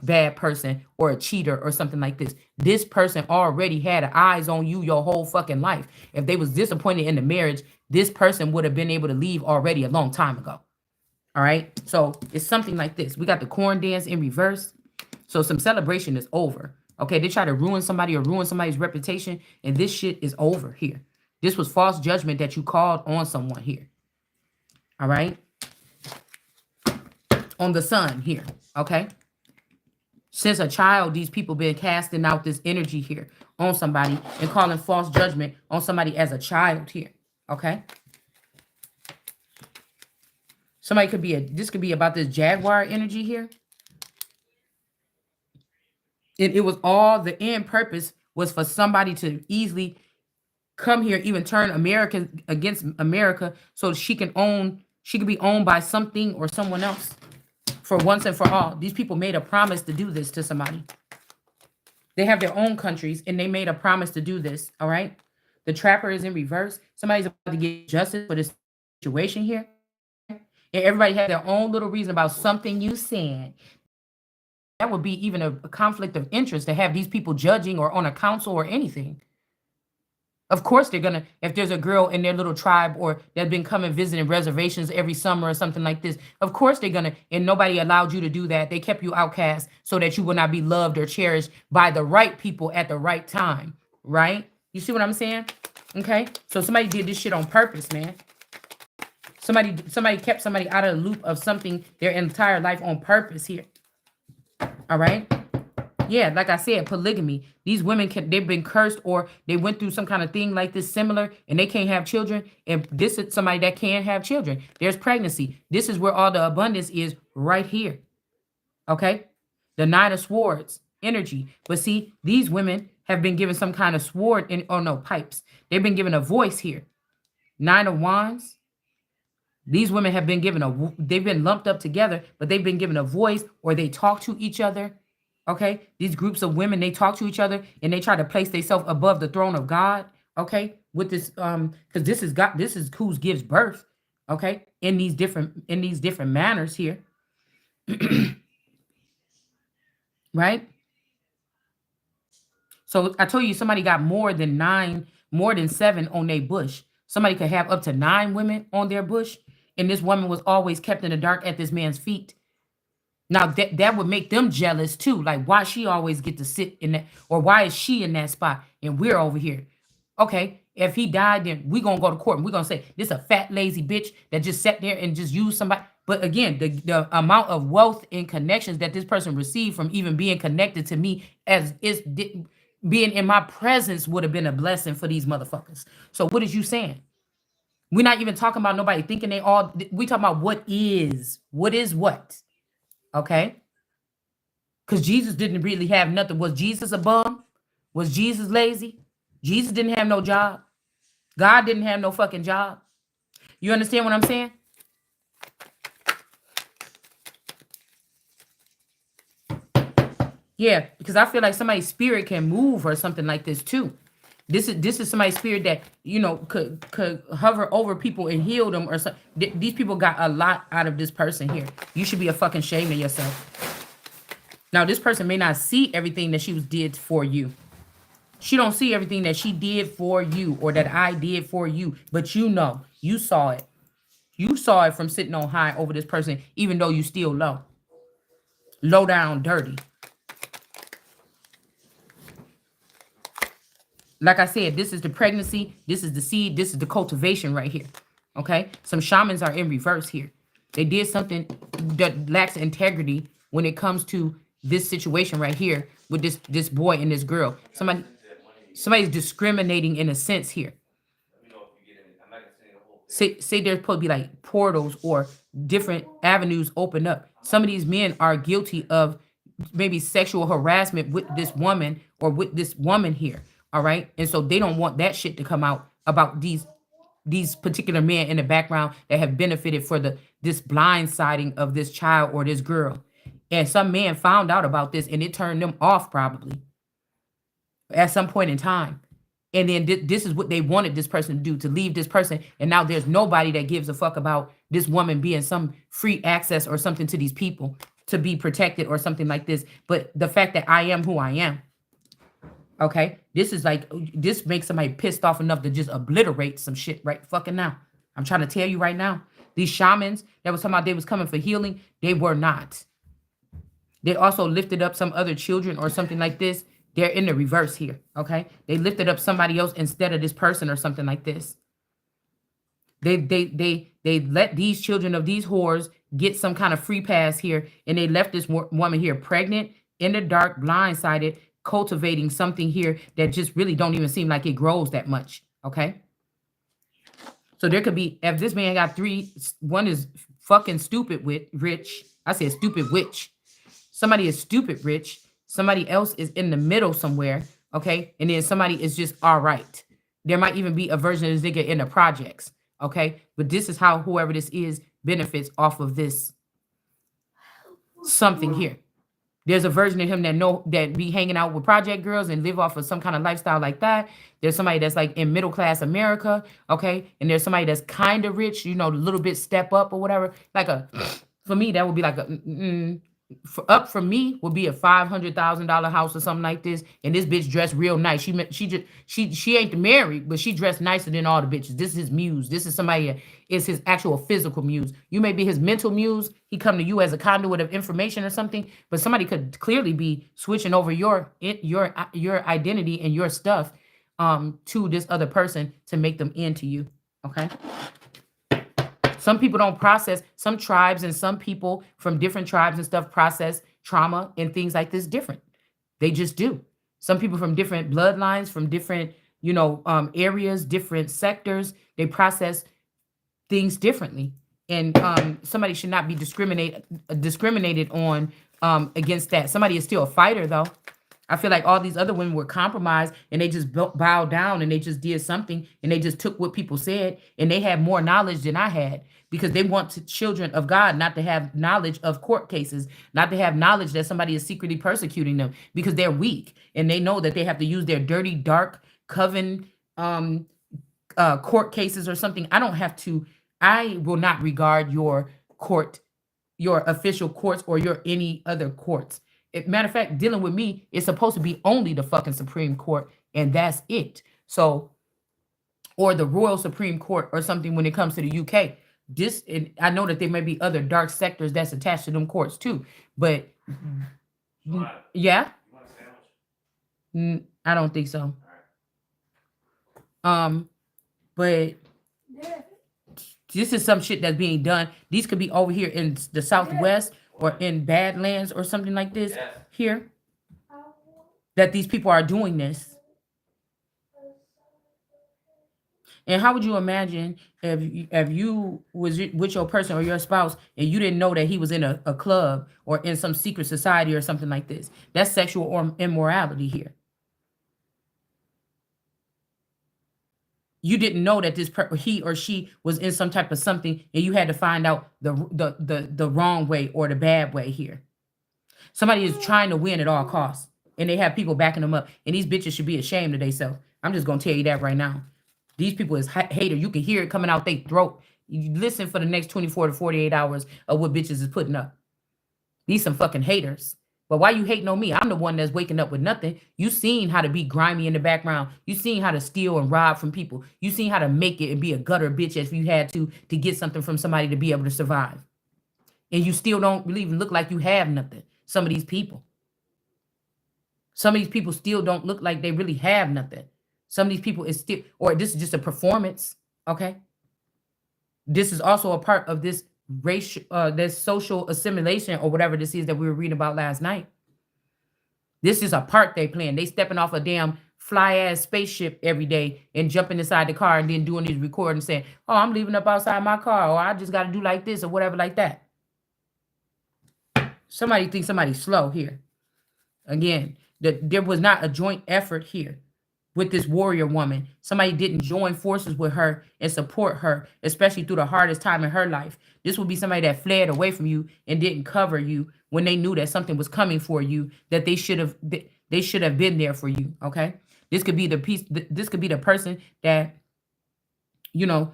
bad person or a cheater or something like this. This person already had eyes on you your whole fucking life. If they was disappointed in the marriage, this person would have been able to leave already a long time ago. All right. So it's something like this. We got the corn dance in reverse. So some celebration is over. Okay. They try to ruin somebody or ruin somebody's reputation, and this shit is over here. This was false judgment that you called on someone here. All right. On the sun here. Okay. Since a child, these people been casting out this energy here on somebody and calling false judgment on somebody as a child here. Okay. Somebody could be this could be about this jaguar energy here. It was all, the end purpose was for somebody to easily come here, even turn America against America, so she could be owned by something or someone else for once and for all. These people made a promise to do this to somebody. They have their own countries and they made a promise to do this. All right. The trapper is in reverse. Somebody's about to get justice for this situation here. And everybody had their own little reason about something you said. That would be even a conflict of interest to have these people judging or on a council or anything. Of course they're gonna, if there's a girl in their little tribe or they've been coming visiting reservations every summer or something like this, of course they're gonna, and nobody allowed you to do that. They kept you outcast so that you will not be loved or cherished by the right people at the right time, right? You see what I'm saying? Okay, so somebody did this shit on purpose, man. Somebody kept somebody out of the loop of something their entire life on purpose here. All right. Yeah, like I said, polygamy. These women they've been cursed, or they went through some kind of thing like this similar, and they can't have children. And this is somebody that can have children. There's pregnancy. This is where all the abundance is, right here. Okay? The Nine of Swords energy. But see, these women have been given some kind of sword pipes. They've been given a voice here. Nine of Wands. These women have been given they've been lumped up together, but they've been given a voice, or they talk to each other. Okay, these groups of women, they talk to each other and they try to place themselves above the throne of God. Okay, with this, because this is God, this is who gives birth. Okay, in these different manners here, right? So I told you somebody got more than 7 on their bush. Somebody could have up to 9 women on their bush, and this woman was always kept in the dark at this man's feet. Now that would make them jealous too. Like, why she always get to sit in that, or why is she in that spot and we're over here? Okay, if he died, then we gonna go to court and we're gonna say this a fat lazy bitch that just sat there and just used somebody. But again, the amount of wealth and connections that this person received from even being connected to me as is being in my presence would have been a blessing for these motherfuckers. So what is you saying? We're not even talking about nobody thinking they all. We talking about what is what. Okay? Because Jesus didn't really have nothing. Was Jesus a bum? Was Jesus lazy? Jesus didn't have no job. God didn't have no fucking job. You understand what I'm saying? Yeah, because I feel like somebody's spirit can move or something like this too. This is somebody's spirit that, you know, could hover over people and heal them or something. These people got a lot out of this person here. You should be a fucking shame of yourself. Now, this person may not see everything that she did for you. She don't see everything that she did for you or that I did for you, but you know, you saw it. You saw it from sitting on high over this person, even though you still low. Low down, dirty. Like I said, this is the pregnancy, this is the seed, this is the cultivation right here. Okay? Some shamans are in reverse here. They did something that lacks integrity when it comes to this situation right here with this boy and this girl. Somebody's discriminating in a sense here. Say there's supposed to be like portals or different avenues open up. Some of these men are guilty of maybe sexual harassment with this woman or with this woman here. All right. And so they don't want that shit to come out about these particular men in the background that have benefited for this blindsiding of this child or this girl. And some man found out about this and it turned them off probably at some point in time. And then this is what they wanted this person to do, to leave this person. And now there's nobody that gives a fuck about this woman being some free access or something to these people to be protected or something like this. But the fact that I am who I am. Okay. This is like, this makes somebody pissed off enough to just obliterate some shit right fucking now. I'm trying to tell you right now, these shamans that was talking about they was coming for healing, they were not. They also lifted up some other children or something like this. They're in the reverse here, okay? They lifted up somebody else instead of this person or something like this. They let these children of these whores get some kind of free pass here, and they left this woman here pregnant, in the dark, blindsided, cultivating something here that just really don't even seem like it grows that much, okay? So there could be, if this man got three, one is fucking stupid with rich. I said stupid witch. Somebody is stupid rich. Somebody else is in the middle somewhere, okay? And then somebody is just all right. There might even be a version of this nigga in the projects, okay? But this is how whoever this is benefits off of this something here. There's a version of him that be hanging out with project girls and live off of some kind of lifestyle like that. There's somebody that's like in middle class America, okay? And there's somebody that's kind of rich, you know, a little bit step up or whatever. For me, that would be like up for me would be a $500,000 house or something like this, and this bitch dressed real nice. She ain't married, but she dressed nicer than all the bitches. This is his muse. This is somebody that is his actual physical muse. You may be his mental muse. He come to you as a conduit of information or something, but somebody could clearly be switching over your identity and your stuff to this other person to make them into you. Okay. Some people don't process, some tribes and some people from different tribes and stuff process trauma and things like this different. They just do. Some people from different bloodlines, from different, you know, areas, different sectors, they process things differently. And somebody should not be discriminated on against that. Somebody is still a fighter, though. I feel like all these other women were compromised and they just bowed down and they just did something and they just took what people said, and they had more knowledge than I had because they want children of God not to have knowledge of court cases, not to have knowledge that somebody is secretly persecuting them because they're weak and they know that they have to use their dirty, dark coven court cases or something. I will not regard your court, your official courts or your any other courts. Matter of fact, dealing with me is supposed to be only the fucking Supreme Court, and that's it. So, or the Royal Supreme Court or something when it comes to the UK. I know that there may be other dark sectors that's attached to them courts too, but yeah, I don't think so. But this is some shit that's being done. These could be over here in the Southwest or in Badlands or something like this here, that these people are doing this. And how would you imagine if you was with your person or your spouse and you didn't know that he was in a club or in some secret society or something like this? That's sexual or immorality here. You didn't know that he or she was in some type of something, and you had to find out the wrong way or the bad way here. Somebody is trying to win at all costs, and they have people backing them up, and these bitches should be ashamed of themselves. I'm just going to tell you that right now. These people is hater. You can hear it coming out their throat. You listen for the next 24 to 48 hours of what bitches is putting up. These some fucking haters. But why you hating on me? I'm the one that's waking up with nothing. You seen how to be grimy in the background. You seen how to steal and rob from people. You seen how to make it and be a gutter bitch if you had to get something from somebody to be able to survive. And you still don't really even look like you have nothing. Some of these people. Some of these people still don't look like they really have nothing. Some of these people is still, or this is just a performance. Okay. This is also a part of this racial, this social assimilation or whatever this is that we were reading about last night. This is a part they playing. They stepping off a damn fly ass spaceship every day and jumping inside the car and then doing these recordings saying, "Oh, I'm leaving up outside my car," or "I just got to do like this," or whatever like that. Somebody thinks somebody's slow here. Again, there was not a joint effort here with this warrior woman. Somebody didn't join forces with her and support her, especially through the hardest time in her life. This would be somebody that fled away from you and didn't cover you when they knew that something was coming for you, that they should have been there for you. Okay. This could be the piece. This could be the person that, you know,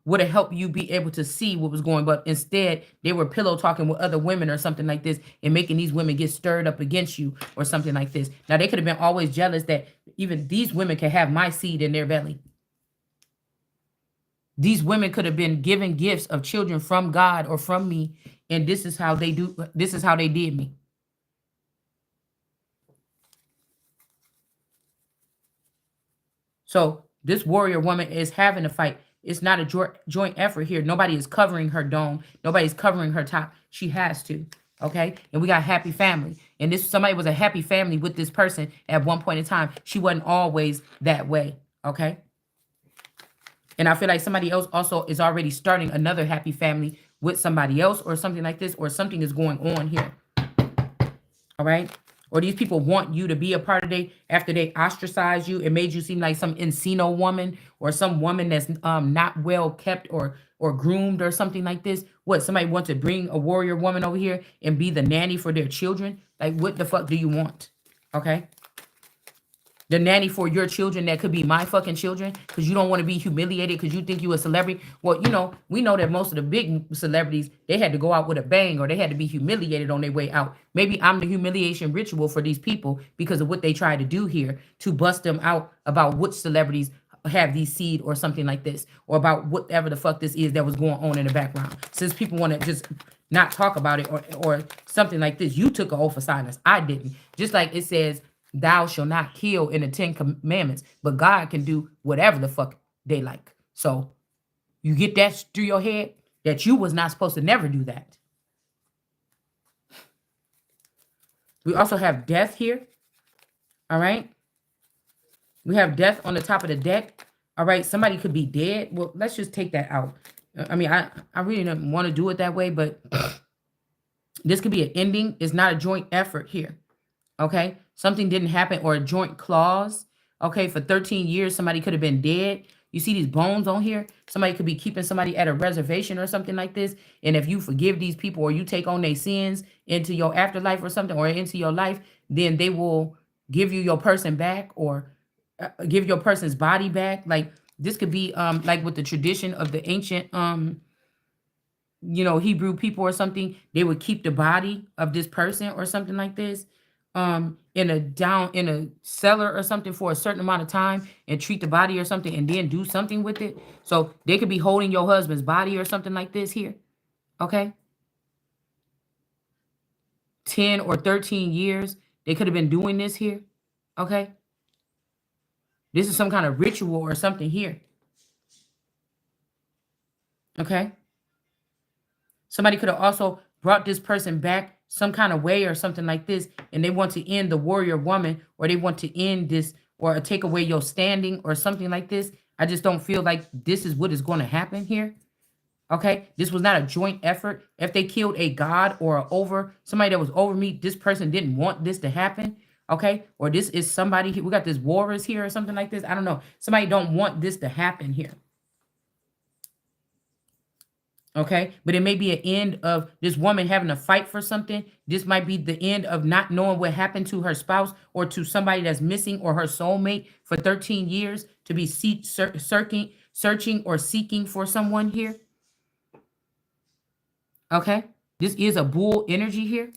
would have helped you be able to see what was going, but instead they were pillow talking with other women or something like this and making these women get stirred up against you or something like this. Now they could have been always jealous that even these women can have my seed in their belly. These women could have been given gifts of children from God or from me, and this is how they do. This is how they did me. So this warrior woman is having a fight. It's not a joint effort here. Nobody is covering her dome. Nobody's covering her top. She has to. Okay. And we got happy family. And this somebody was a happy family with this person at one point in time. She wasn't always that way. Okay. And I feel like somebody else also is already starting another happy family with somebody else or something like this, or something is going on here. All right. Or these people want you to be a part of they after they ostracized you and made you seem like some Encino woman or some woman that's not well kept or groomed or something like this. What, somebody wants to bring a warrior woman over here and be the nanny for their children? Like, what the fuck do you want? Okay. The nanny for your children that could be my fucking children because you don't want to be humiliated because you think you a celebrity. Well, you know, we know that most of the big celebrities, they had to go out with a bang or they had to be humiliated on their way out. Maybe I'm the humiliation ritual for these people because of what they try to do here to bust them out about which celebrities have these seed or something like this, or about whatever the fuck this is that was going on in the background. Since people want to just not talk about it or something like this, you took an oath of silence. I didn't. Just like it says, "Thou shall not kill" in the 10 commandments, but God can do whatever the fuck they like. So you get that through your head that you was not supposed to never do that. We also have death here. All right. We have death on the top of the deck. All right. Somebody could be dead. Well, let's just take that out. I mean, I really don't want to do it that way, but this could be an ending. It's not a joint effort here. Okay. Something didn't happen or a joint clause. Okay. For 13 years, somebody could have been dead. You see these bones on here? Somebody could be keeping somebody at a reservation or something like this. And if you forgive these people or you take on their sins into your afterlife or something, or into your life, then they will give you your person back or give your person's body back. Like this could be like with the tradition of the ancient you know, Hebrew people or something. They would keep the body of this person or something like this in a cellar or something for a certain amount of time and treat the body or something and then do something with it. So they could be holding your husband's body or something like this here. Okay. 10 or 13 years. They could have been doing this here. Okay. This is some kind of ritual or something here. Okay. Somebody could have also brought this person back some kind of way or something like this, and they want to end the warrior woman, or they want to end this or take away your standing or something like this. I just don't feel like this is what is going to happen here. Okay. This was not a joint effort. If they killed a god or somebody that was over me, this person didn't want this to happen. Okay. Or this is somebody, we got this warriors here or something like this. I don't know. Somebody don't want this to happen here. Okay, but it may be an end of this woman having to fight for something. This might be the end of not knowing what happened to her spouse or to somebody that's missing or her soulmate for 13 years to be searching or seeking for someone here. Okay, this is a bull energy here.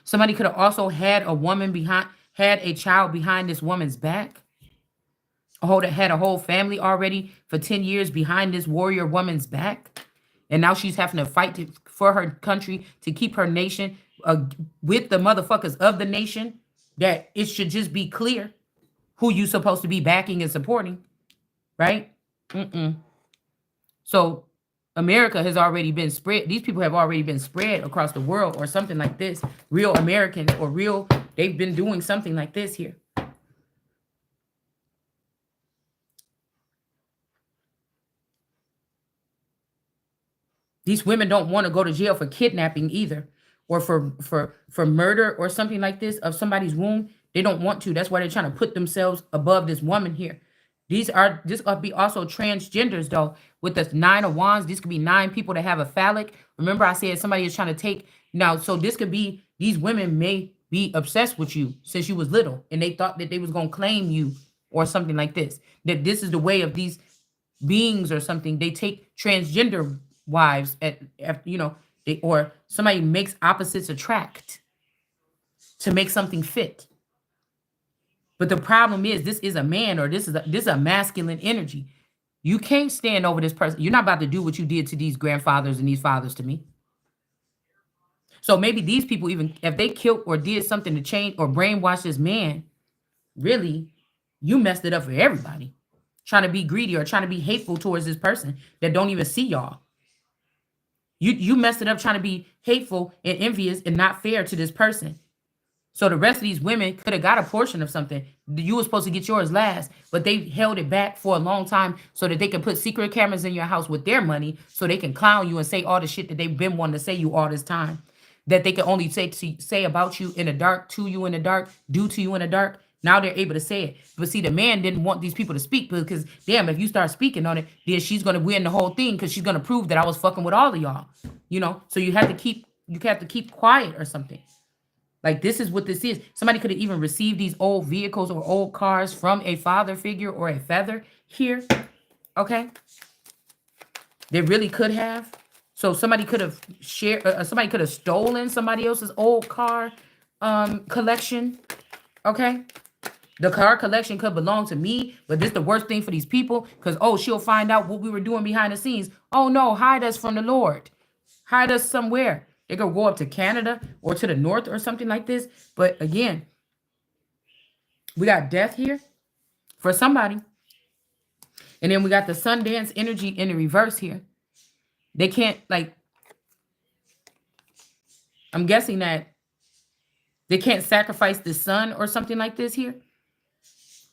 Somebody could have also had a child behind this woman's back. Had a whole family already for 10 years behind this warrior woman's back. And now she's having to fight for her country to keep her nation with the motherfuckers of the nation. That it should just be clear who you supposed to be backing and supporting, right? So America has already been spread. These people have already been spread across the world or something like this. Real Americans or they've been doing something like this here. These women don't want to go to jail for kidnapping either, or for murder or something like this of somebody's womb. They don't want to. That's why they're trying to put themselves above this woman here. This could be also transgenders though. With the 9 of Wands, this could be 9 people that have a phallic. Remember, I said somebody is trying to take now. So this could be these women may be obsessed with you since you was little, and they thought that they was gonna claim you or something like this. That this is the way of these beings or something. They take transgender wives at or somebody makes opposites attract to make something fit. But the problem is this is a man or this is a masculine energy. You can't stand over this person. You're not about to do what you did to these grandfathers and these fathers to me. So maybe these people, even if they killed or did something to change or brainwash this man, really, you messed it up for everybody. Trying to be greedy or trying to be hateful towards this person that don't even see y'all. You messed it up trying to be hateful and envious and not fair to this person. So the rest of these women could have got a portion of something. You were supposed to get yours last, but they held it back for a long time so that they can put secret cameras in your house with their money so they can clown you and say all the shit that they've been wanting to say you all this time. That they can only say about you in the dark, to you in the dark, do to you in the dark. Now they're able to say it. But see, the man didn't want these people to speak because, damn, if you start speaking on it, then she's going to win the whole thing because she's going to prove that I was fucking with all of y'all. So you have to keep quiet or something. Like, this is what this is. Somebody could have even received these old vehicles or old cars from a father figure or a feather here. Okay? They really could have. So somebody could have somebody could have stolen somebody else's old car collection. Okay? The car collection could belong to me, but this is the worst thing for these people because, she'll find out what we were doing behind the scenes. Oh, no, hide us from the Lord. Hide us somewhere. They could go up to Canada or to the north or something like this. But again, we got death here for somebody. And then we got the Sundance energy in the reverse here. They can't, I'm guessing that they can't sacrifice the son or something like this here.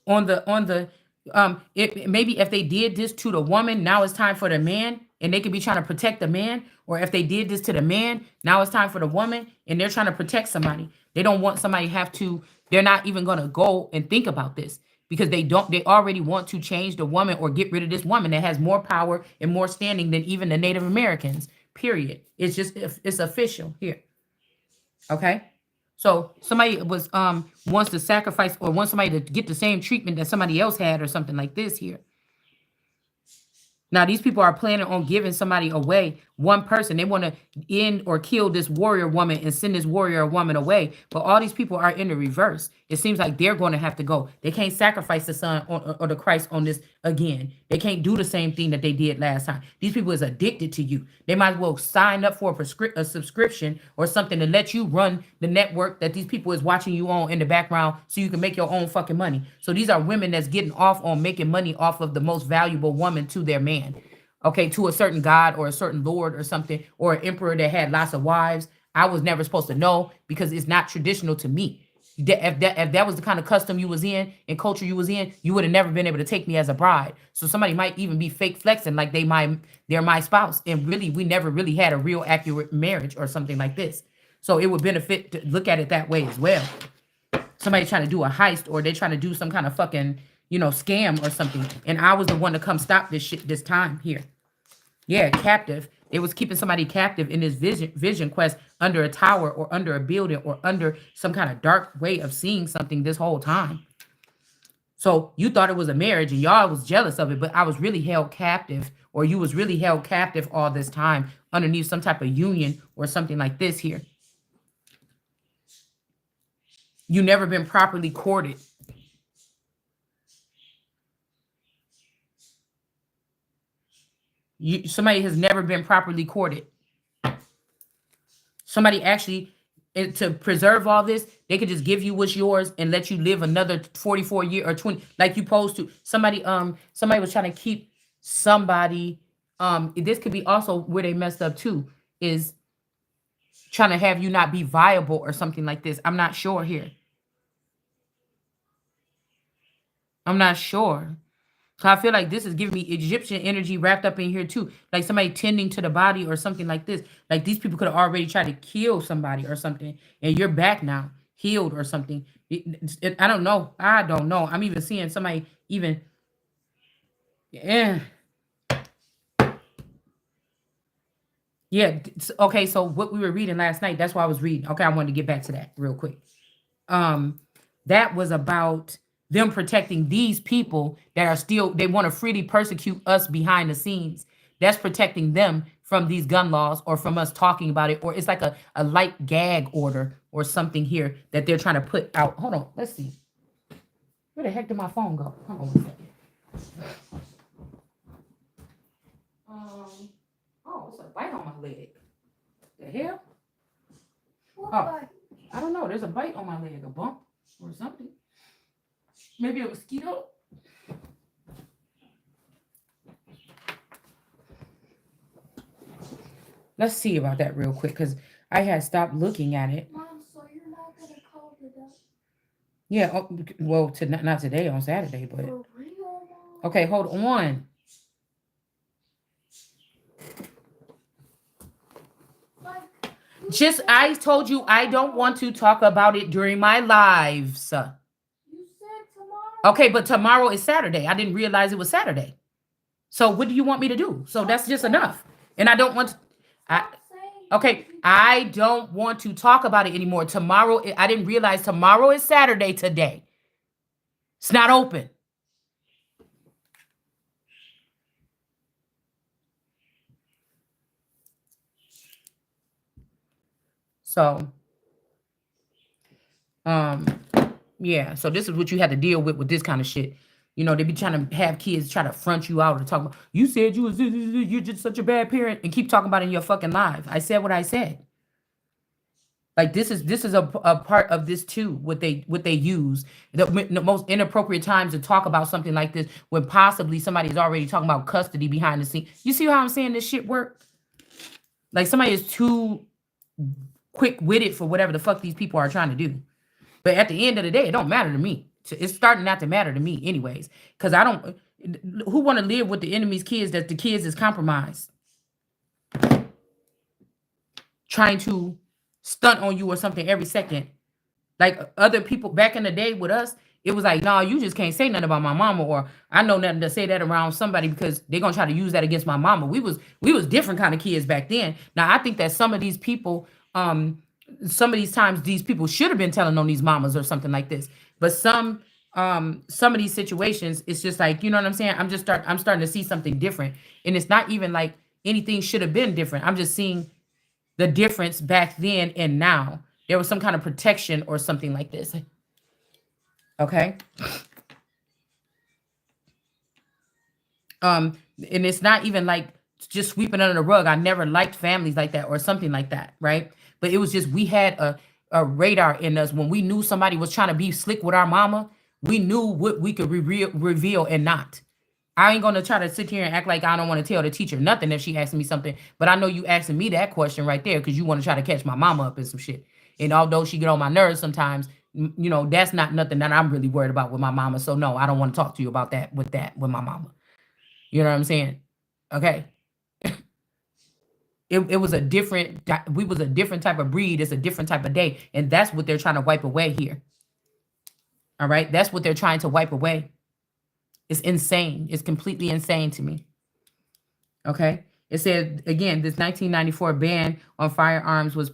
Maybe if they did this to the woman, now it's time for the man, and they could be trying to protect the man. Or if they did this to the man, now it's time for the woman, and they're trying to protect somebody. They don't want somebody they're not even going to go and think about this because they already want to change the woman or get rid of this woman that has more power and more standing than even the Native Americans, period. It's official here. Okay? So somebody wants to sacrifice or wants somebody to get the same treatment that somebody else had or something like this here. Now, these people are planning on giving somebody away, one person. They want to end or kill this warrior woman and send this warrior woman away. But all these people are in the reverse. It seems like they're going to have to go. They can't sacrifice the son or the Christ on this again. They can't do the same thing that they did last time. These people is addicted to you. They might as well sign up for a subscription or something to let you run the network that these people is watching you on in the background so you can make your own fucking money. So these are women that's getting off on making money off of the most valuable woman to their man. Okay, to a certain god or a certain lord or something, or an emperor that had lots of wives. I was never supposed to know because it's not traditional to me. If that was the kind of custom you was in and culture you was in, you would have never been able to take me as a bride. So somebody might even be fake flexing like they're my spouse. And really, we never really had a real accurate marriage or something like this. So it would benefit to look at it that way as well. Somebody trying to do a heist or they trying to do some kind of fucking, scam or something. And I was the one to come stop this shit this time here. Yeah, captive. It was keeping somebody captive in this vision quest under a tower or under a building or under some kind of dark way of seeing something this whole time. So you thought it was a marriage and y'all was jealous of it, but I was really held captive, or you was really held captive all this time underneath some type of union or something like this here. You never been properly courted. Somebody has never been properly courted. Somebody actually, to preserve all this, they could just give you what's yours and let you live another 44 year or 20 like you supposed to. Somebody was trying to keep somebody. This could be also where they messed up too, is trying to have you not be viable or something like this. I'm not sure here. I'm not sure. So I feel like this is giving me Egyptian energy wrapped up in here too. Like somebody tending to the body or something like this. Like these people could have already tried to kill somebody or something. And you're back now, healed or something. I don't know. I don't know. I'm even seeing somebody even. Yeah. Yeah. Okay. So what we were reading last night, that's why I was reading. Okay. I wanted to get back to that real quick. That was about them protecting these people that are still, they want to freely persecute us behind the scenes. That's protecting them from these gun laws or from us talking about it. Or it's like a light gag order or something here that they're trying to put out. Hold on. Let's see. Where the heck did my phone go? Hold on 1 second. Oh, it's a bite on my leg. The hell? What Oh, bite? I don't know. There's a bite on my leg, a bump or something. Maybe a mosquito. Let's see about that real quick, because I had stopped looking at it. Mom, so you're not gonna call the doctor Yeah, well, not today, on Saturday, but for real, Mom? okay, hold on. Like, Just, I told you I don't want to talk about it during my lives. You said tomorrow. Okay, but tomorrow is Saturday. I didn't realize it was Saturday. So what do you want me to do? So that's just enough. And I don't want to, okay, I don't want to talk about it anymore. Tomorrow, I didn't realize tomorrow is Saturday today. It's not open. So, yeah. So this is what you had to deal with this kind of shit. They be trying to have kids try to front you out or talk about, you said you're just such a bad parent, and keep talking about it in your fucking live. I said what I said. Like this is a part of this too. What they use the most inappropriate times to talk about something like this when possibly somebody's already talking about custody behind the scene. You see how I'm saying this shit work? Like somebody is too quick-witted for whatever the fuck these people are trying to do. But at the end of the day, it don't matter to me. It's starting not to matter to me anyways. Because I don't, who want to live with the enemy's kids that the kids is compromised? Trying to stunt on you or something every second. Like other people back in the day with us, it was like, no, you just can't say nothing about my mama, or I know nothing to say that around somebody because they're gonna try to use that against my mama. We was different kind of kids back then. Now I think that some of these people, some of these times these people should have been telling on these mamas or something like this. But some of these situations, it's just like, you know what I'm saying? I'm starting to see something different. And it's not even like anything should have been different. I'm just seeing the difference back then and now. There was some kind of protection or something like this. Okay. And it's not even like just sweeping under the rug. I never liked families like that or something like that, right? But it was just we had a radar in us. When we knew somebody was trying to be slick with our mama, we knew what we could reveal and not. I ain't gonna try to sit here and act like I don't want to tell the teacher nothing if she asking me something. But I know you asking me that question right there because you want to try to catch my mama up in some shit. And although she get on my nerves sometimes, that's not nothing that I'm really worried about with my mama. So no, I don't want to talk to you about that with my mama. You know what I'm saying? Okay. It was we was a different type of breed. It's a different type of day. And that's what they're trying to wipe away here. All right. That's what they're trying to wipe away. It's insane. It's completely insane to me. Okay. It said again, this 1994 ban on firearms was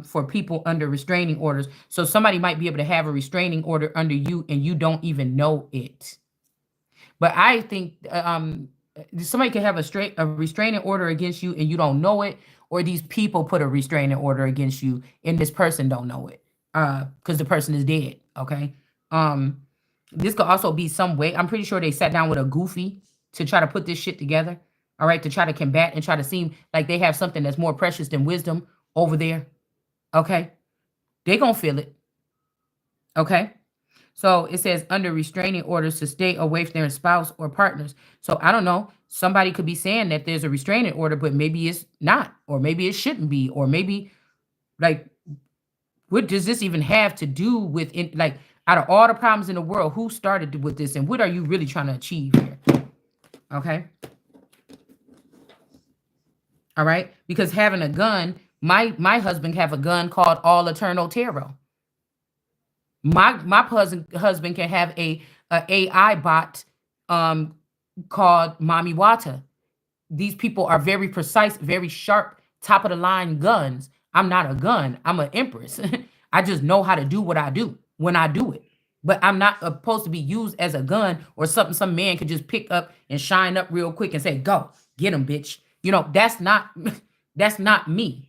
for people under restraining orders. So somebody might be able to have a restraining order under you and you don't even know it. But I think somebody can have a restraining order against you and you don't know it, or these people put a restraining order against you and this person don't know it because the person is dead. Okay. This could also be some way. I'm pretty sure they sat down with a goofy to try to put this shit together. All right, to try to combat and try to seem like they have something that's more precious than wisdom over there. Okay, they gonna feel it. Okay. So it says under restraining orders to stay away from their spouse or partners. So I don't know. Somebody could be saying that there's a restraining order, but maybe it's not, or maybe it shouldn't be, or maybe like, what does this even have to do with like out of all the problems in the world, who started with this and what are you really trying to achieve here? Okay. All right. Because having a gun, my husband have a gun called All Eternal Tarot. My husband can have a AI bot called Mommy Wata. These people are very precise, very sharp, top of the line guns. I'm not a gun. I'm an empress. I just know how to do what I do when I do it. But I'm not supposed to be used as a gun or something some man could just pick up and shine up real quick and say, "Go, get him, bitch." You know, that's not that's not me.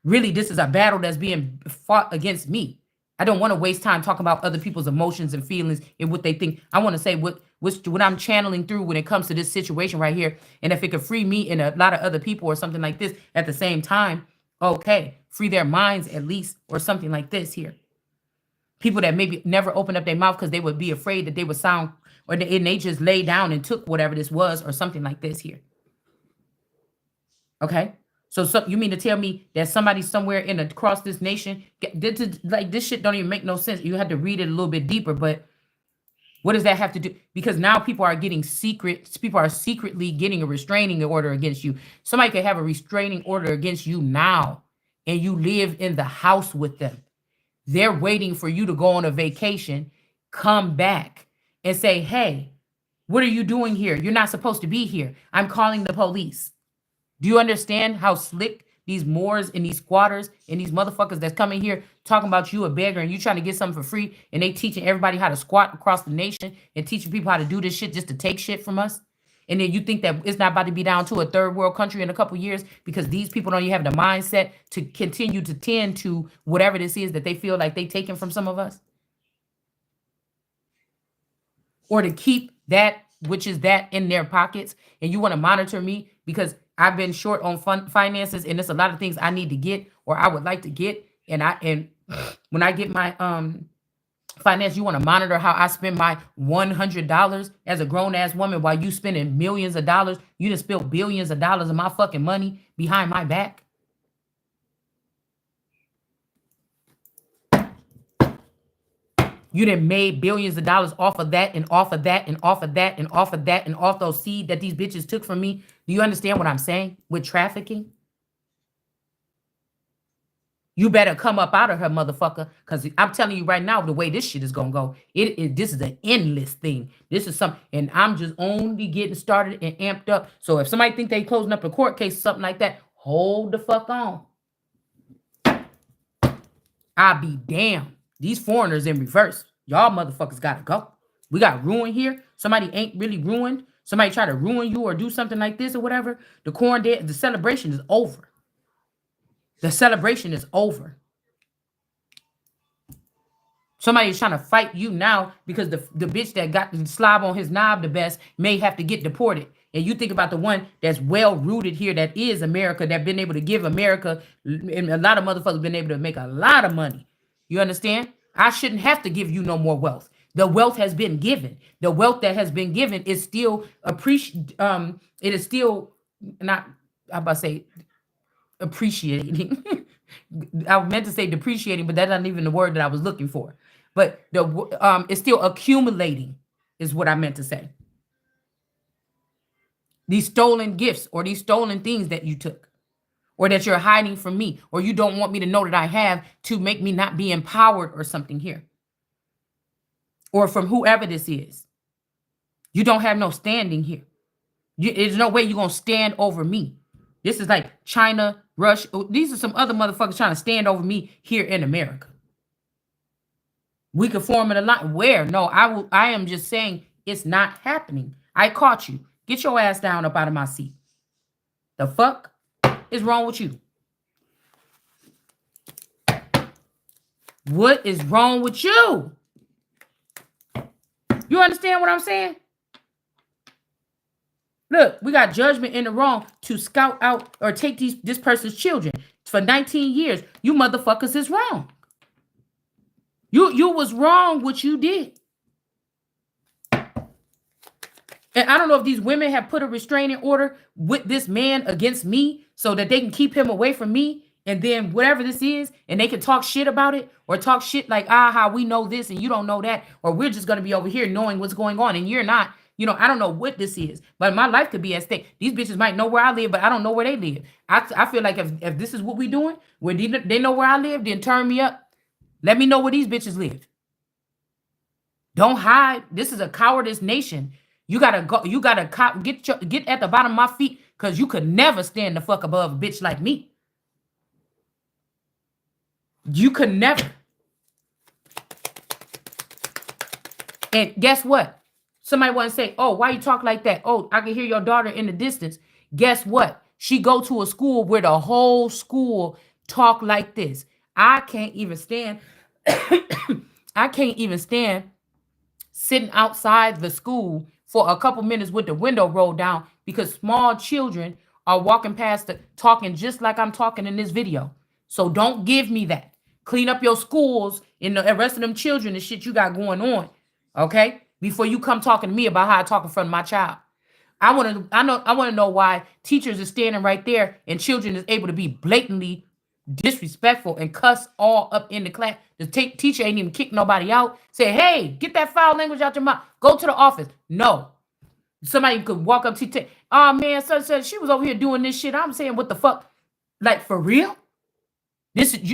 Really, this is a battle that's being fought against me. I don't want to waste time talking about other people's emotions and feelings and what they think. I want to say what I'm channeling through when it comes to this situation right here. And if it could free me and a lot of other people or something like this at the same time, okay, free their minds at least or something like this here. People that maybe never opened up their mouth because they would be afraid that they would sound, or they just lay down and took whatever this was or something like this here. Okay. So you mean to tell me that somebody somewhere across this nation, like this shit don't even make no sense. You had to read it a little bit deeper, but what does that have to do? Because now people are secretly getting a restraining order against you. Somebody could have a restraining order against you now, and you live in the house with them. They're waiting for you to go on a vacation, come back, and say, "Hey, what are you doing here? You're not supposed to be here. I'm calling the police." Do you understand how slick these Moors and these squatters and these motherfuckers that's coming here talking about you a beggar and you trying to get something for free and they teaching everybody how to squat across the nation and teaching people how to do this shit just to take shit from us? And then you think that it's not about to be down to a third world country in a couple years because these people don't even have the mindset to continue to tend to whatever this is that they feel like they taking from some of us? Or to keep that, which is that, in their pockets, and you want to monitor me because I've been short on finances and there's a lot of things I need to get or I would like to get. And when I get my finance, you want to monitor how I spend my $100 as a grown ass woman while you spending millions of dollars. You just spill billions of dollars of my fucking money behind my back. You done made billions of dollars off of that and off of that and off of that and off of that and off those seed that these bitches took from me. Do you understand what I'm saying with trafficking? You better come up out of her, motherfucker, because I'm telling you right now, the way this shit is gonna go, this is an endless thing. This is something, and I'm just only getting started and amped up. So if somebody think they closing up a court case or something like that, hold the fuck on. I'll be damned. These foreigners in reverse. Y'all motherfuckers gotta go. We got ruined here. Somebody ain't really ruined. Somebody try to ruin you or do something like this or whatever. The corn dead. The celebration is over. The celebration is over. Somebody's trying to fight you now because the bitch that got the slob on his knob the best may have to get deported. And you think about the one that's well rooted here, that is America, that been able to give America, and a lot of motherfuckers been able to make a lot of money. You understand? I shouldn't have to give you no more wealth. The wealth has been given. The wealth that has been given is still it is still not, I'm about to say appreciating. I meant to say depreciating, but that's not even the word that I was looking for. But it's still accumulating is what I meant to say. These stolen gifts or these stolen things that you took or that you're hiding from me or you don't want me to know that I have to make me not be empowered or something here. Or from whoever this is. You don't have no standing here. There's no way you're going to stand over me. This is like China, Russia. These are some other motherfuckers trying to stand over me here in America. We could form an alliance. Where? No, I am just saying it's not happening. I caught you. Get your ass down up out of my seat. The fuck is wrong with you? What is wrong with you? You understand what I'm saying? Look, we got judgment in the wrong to scout out or take this person's children for 19 years. You motherfuckers is wrong. You was wrong what you did. And I don't know if these women have put a restraining order with this man against me so that they can keep him away from me. And then whatever this is, and they can talk shit about it or talk shit like, how we know this and you don't know that. Or we're just going to be over here knowing what's going on and you're not. You know, I don't know what this is, but my life could be at stake. These bitches might know where I live, but I don't know where they live. I feel like if this is what we doing, where they know where I live, then turn me up. Let me know where these bitches live. Don't hide. This is a cowardice nation. You gotta go. You gotta get at the bottom of my feet because you could never stand the fuck above a bitch like me. You could never. And guess what? Somebody want to say, "Oh, why you talk like that?" Oh, I can hear your daughter in the distance. Guess what? She go to a school where the whole school talk like this. I can't even stand. I can't even stand sitting outside the school for a couple minutes with the window rolled down because small children are walking past talking just like I'm talking in this video. So don't give me that. Clean up your schools and the rest of them children and shit you got going on. Okay? Before you come talking to me about how I talk in front of my child. I want to know why teachers are standing right there and children is able to be blatantly disrespectful and cuss all up in the class. The teacher ain't even kick nobody out. Say, hey, get that foul language out your mouth. Go to the office. No. Somebody could walk up to you, oh man, so she was over here doing this shit. I'm saying, what the fuck? Like, for real?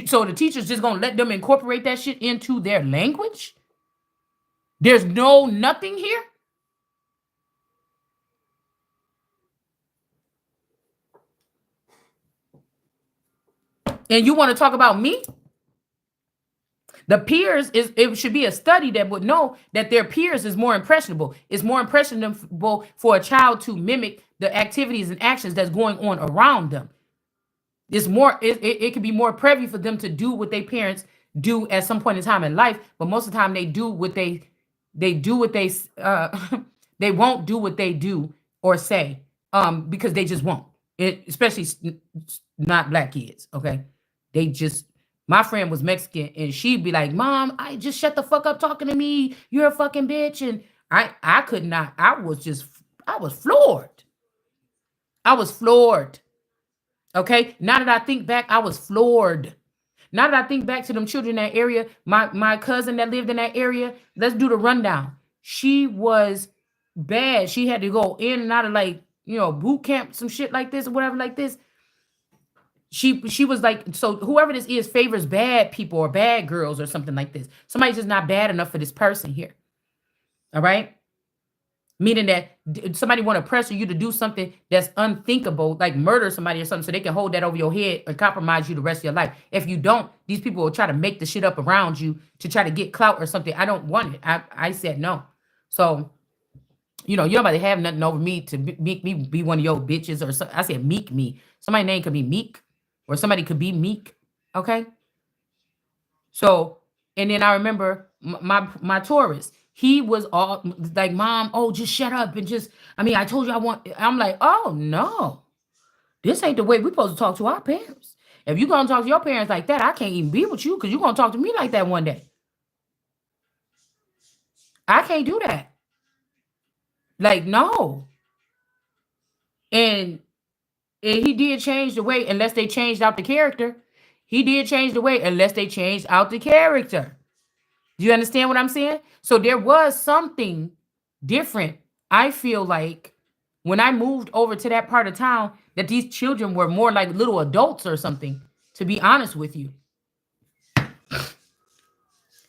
So the teacher's just gonna let them incorporate that shit into their language? There's nothing here? And you want to talk about me? The peers it should be a study that would know that their peers is more impressionable. It's more impressionable for a child to mimic the activities and actions that's going on around them. It's more, it can be more privy for them to do what their parents do at some point in time in life, but most of the time they do what they they won't do what they do or say because they just won't. Especially not black kids, okay? They just, my friend was Mexican and she'd be like, Mom, I just shut the fuck up talking to me. You're a fucking bitch. And I could not, I was floored. I was floored. Okay. Now that I think back, I was floored. Now that I think back to them children in that area, my cousin that lived in that area, let's do the rundown. She was bad. She had to go in and out of like, boot camp, some shit like this or whatever like this. She was like, so whoever this is favors bad people or bad girls or something like this. Somebody's just not bad enough for this person here. All right? Meaning that somebody want to pressure you to do something that's unthinkable, like murder somebody or something, so they can hold that over your head and compromise you the rest of your life. If you don't, these people will try to make the shit up around you to try to get clout or something. I don't want it. I said no. So, nobody have nothing over me to make me be one of your bitches or something. I said meek me. Somebody's name could be Meek. Or somebody could be meek, okay? So, and then I remember my Taurus. He was all like, Mom, oh, just shut up and I told you I'm like, oh, no. This ain't the way we're supposed to talk to our parents. If you're going to talk to your parents like that, I can't even be with you because you're going to talk to me like that one day. I can't do that. Like, no. And he did change the way, unless they changed out the character. He did change the way, unless they changed out the character. Do you understand what I'm saying? So there was something different, I feel like, when I moved over to that part of town, that these children were more like little adults or something, to be honest with you.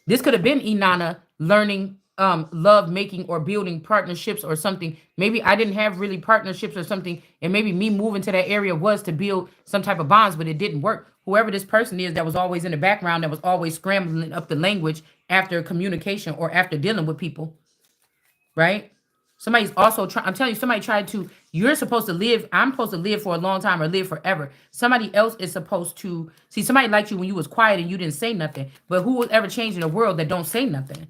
This could have been Inanna learning love making or building partnerships or something. Maybe I didn't have really partnerships or something, and maybe me moving to that area was to build some type of bonds, but it didn't work. Whoever this person is that was always in the background, that was always scrambling up the language after communication or after dealing with people, right? Somebody's also trying, I'm telling you, somebody tried to, you're supposed to live, I'm supposed to live for a long time or live forever. Somebody else is supposed to, see, somebody liked you when you was quiet and you didn't say nothing, but who will ever change in the world that don't say nothing?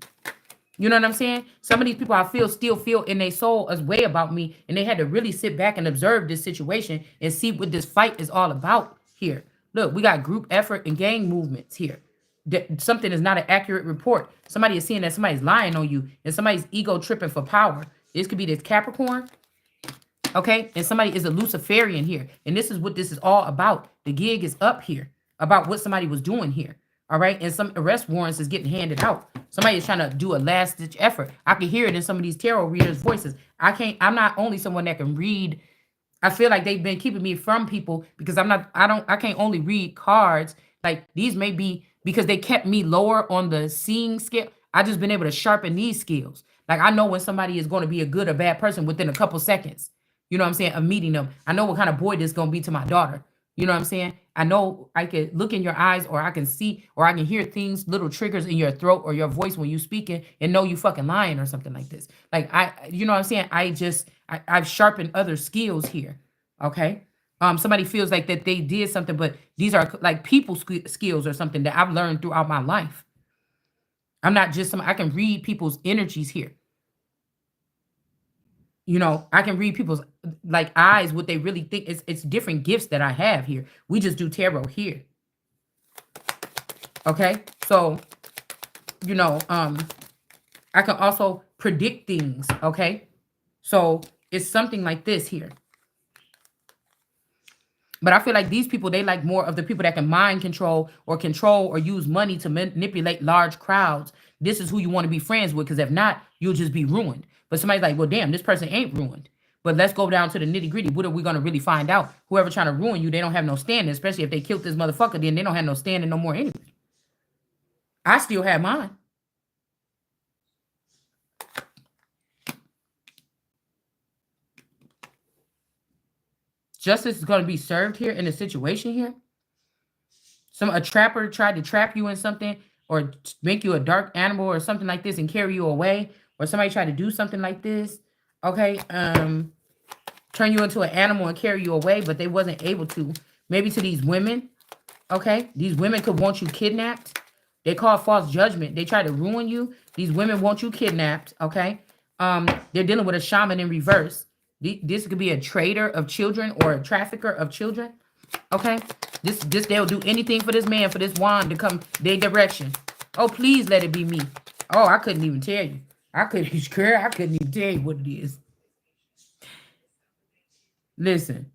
You know what I'm saying? Some of these people I feel still feel in their soul a way about me, and they had to really sit back and observe this situation and see what this fight is all about here. Look, we got group effort and gang movements here. Something is not an accurate report. Somebody is seeing that somebody's lying on you and somebody's ego tripping for power. This could be this Capricorn, okay? And somebody is a Luciferian here. And this is what this is all about. The gig is up here about what somebody was doing here, all right? And some arrest warrants is getting handed out. Somebody is trying to do a last-ditch effort. I can hear it in some of these tarot readers' voices. I'm not only someone that can read. I feel like they've been keeping me from people because I can't only read cards. Like, these may be because they kept me lower on the seeing scale. I just been able to sharpen these skills. Like, I know when somebody is going to be a good or bad person within a couple seconds. You know what I'm saying? Of meeting them. I know what kind of boy this is going to be to my daughter. You know what I'm saying? I know I can look in your eyes, or I can see, or I can hear things, little triggers in your throat or your voice when you speaking, and know you fucking lying or something like this. Like, you know what I'm saying? I've sharpened other skills here. Okay. Somebody feels like that they did something, but these are like people skills or something that I've learned throughout my life. I'm not just I can read people's energies here. You know, I can read people's like eyes, what they really think. It's different gifts that I have here. We just do tarot here. Okay. So, you know, I can also predict things. Okay. So it's something like this here. But I feel like these people, they like more of the people that can mind control or use money to manipulate large crowds. This is who you want to be friends with, because if not, you'll just be ruined. But somebody's like, well, damn, this person ain't ruined. But let's go down to the nitty gritty. What are we going to really find out? Whoever trying to ruin you, they don't have no standing, especially if they killed this motherfucker, then they don't have no standing no more anyway. I still have mine. Justice is going to be served here in a situation here. A trapper tried to trap you in something or make you a dark animal or something like this and carry you away, or somebody tried to do something like this. Okay. Turn you into an animal and carry you away, but they wasn't able to. Maybe to these women. Okay. These women could want you kidnapped. They call false judgment. They try to ruin you. These women want you kidnapped. Okay. They're dealing with a shaman in reverse. This could be a trader of children or a trafficker of children. Okay. This they'll do anything for this man, for this wand to come their direction. Oh, please let it be me. Oh, I couldn't even tell you. I couldn't even tell you what it is. Listen.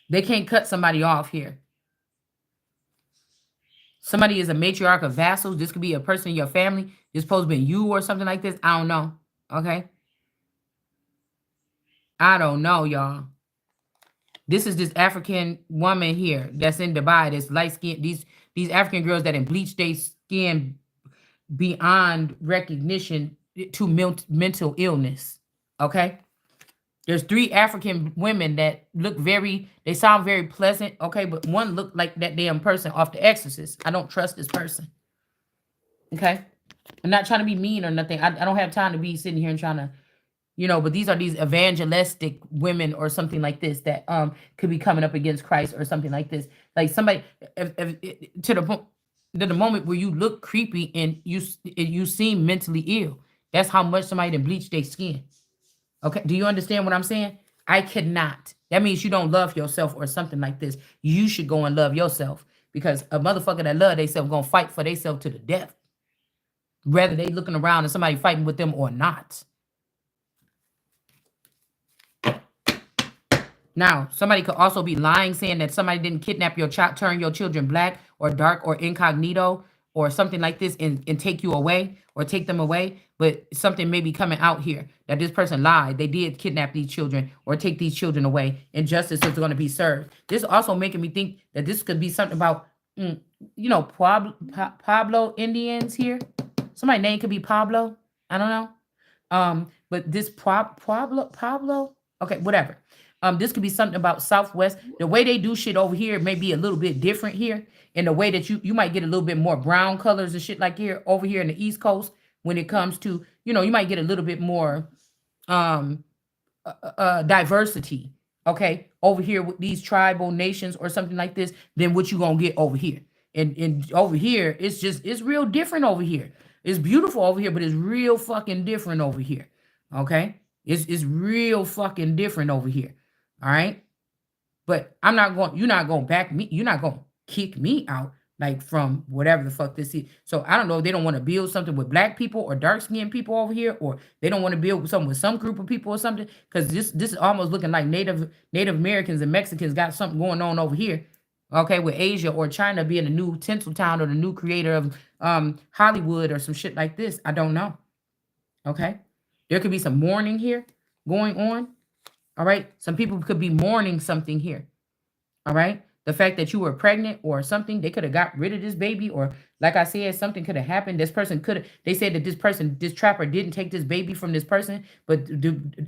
They can't cut somebody off here. Somebody is a matriarch of vassals. This could be a person in your family. It's supposed to be you or something like this. I don't know. Okay. I don't know, y'all. This is this African woman here that's in Dubai, this light skin, these African girls that bleach their skin beyond recognition to mental illness. Okay. There's 3 African women that look they sound very pleasant. Okay. But one looked like that damn person off The Exorcist. I don't trust this person. Okay. I'm not trying to be mean or nothing. I don't have time to be sitting here and trying to, you know, but these are these evangelistic women or something like this that could be coming up against Christ or something like this. Like somebody to the moment where you look creepy and you seem mentally ill. That's how much somebody done bleached their skin. Okay, do you understand what I'm saying? I cannot. That means you don't love yourself or something like this. You should go and love yourself, because a motherfucker that love themselves gonna fight for themselves to the death, whether they looking around and somebody fighting with them or not. Now, somebody could also be lying, saying that somebody didn't kidnap your child, turn your children black or dark or incognito or something like this and take you away or take them away. But something may be coming out here that this person lied. They did kidnap these children or take these children away, and justice is going to be served. This is also making me think that this could be something about, you know, Pueblo Indians here. Somebody's name could be Pablo. I don't know. But this Pablo. Okay, whatever. This could be something about Southwest. The way they do shit over here may be a little bit different here. In the way that you might get a little bit more brown colors and shit like here over here in the East Coast when it comes to, you know, you might get a little bit more um diversity, okay, over here with these tribal nations or something like this than what you gonna get over here. And over here, it's real different over here. It's beautiful over here, but it's real fucking different over here. Okay? It's real fucking different over here. All right? But you're not gonna back me, you're not gonna kick me out like from whatever the fuck this is. So I don't know if they don't want to build something with black people or dark skinned people over here, or they don't want to build something with some group of people or something. Because this is almost looking like Native Americans and Mexicans got something going on over here. Okay, with Asia or China being the new Tinseltown or the new creator of Hollywood or some shit like this. I don't know. Okay. There could be some mourning here going on. All right. Some people could be mourning something here. All right. The fact that you were pregnant or something, they could have got rid of this baby, or like I said, something could have happened. This person could have, they said that this trapper didn't take this baby from this person, but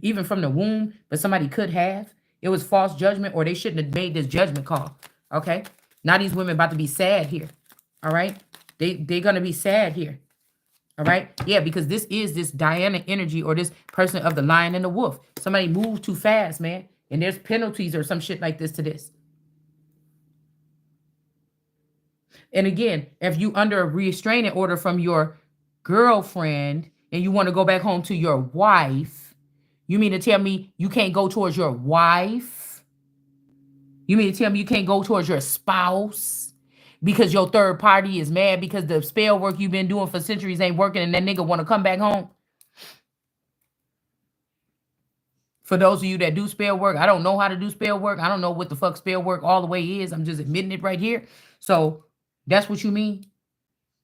even from the womb, but somebody could have. It was false judgment, or they shouldn't have made this judgment call. Okay. Now these women about to be sad here. All right. They're going to be sad here. All right. Yeah, because this is this Diana energy, or this person of the lion and the wolf. Somebody moved too fast, man. And there's penalties or some shit like this to this. And again, if you under a restraining order from your girlfriend and you want to go back home to your wife, you mean to tell me you can't go towards your wife? You mean to tell me you can't go towards your spouse because your third party is mad because the spell work you've been doing for centuries ain't working and that nigga want to come back home? For those of you that do spell work, I don't know how to do spell work. I don't know what the fuck spell work all the way is. I'm just admitting it right here. So that's what you mean?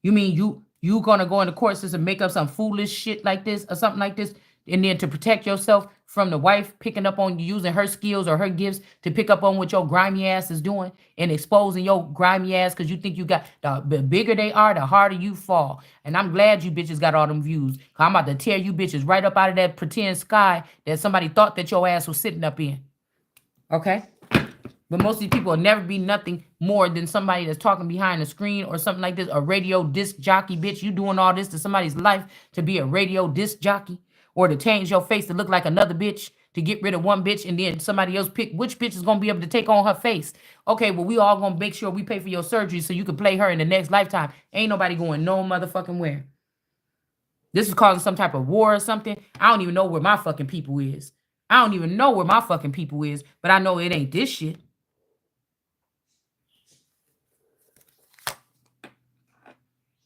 You mean you gonna go in the court system and make up some foolish shit like this or something like this, and then to protect yourself from the wife picking up on you, using her skills or her gifts to pick up on what your grimy ass is doing and exposing your grimy ass because you think you got, the bigger they are, the harder you fall. And I'm glad you bitches got all them views. Cause I'm about to tear you bitches right up out of that pretend sky that somebody thought that your ass was sitting up in. Okay? But most of these people will never be nothing more than somebody that's talking behind the screen or something like this. A radio disc jockey, bitch. You doing all this to somebody's life to be a radio disc jockey, or to change your face to look like another bitch, to get rid of one bitch and then somebody else pick which bitch is going to be able to take on her face. Okay, well, we all going to make sure we pay for your surgery so you can play her in the next lifetime. Ain't nobody going no motherfucking where. This is causing some type of war or something. I don't even know where my fucking people is. I don't even know where my fucking people is, but I know it ain't this shit.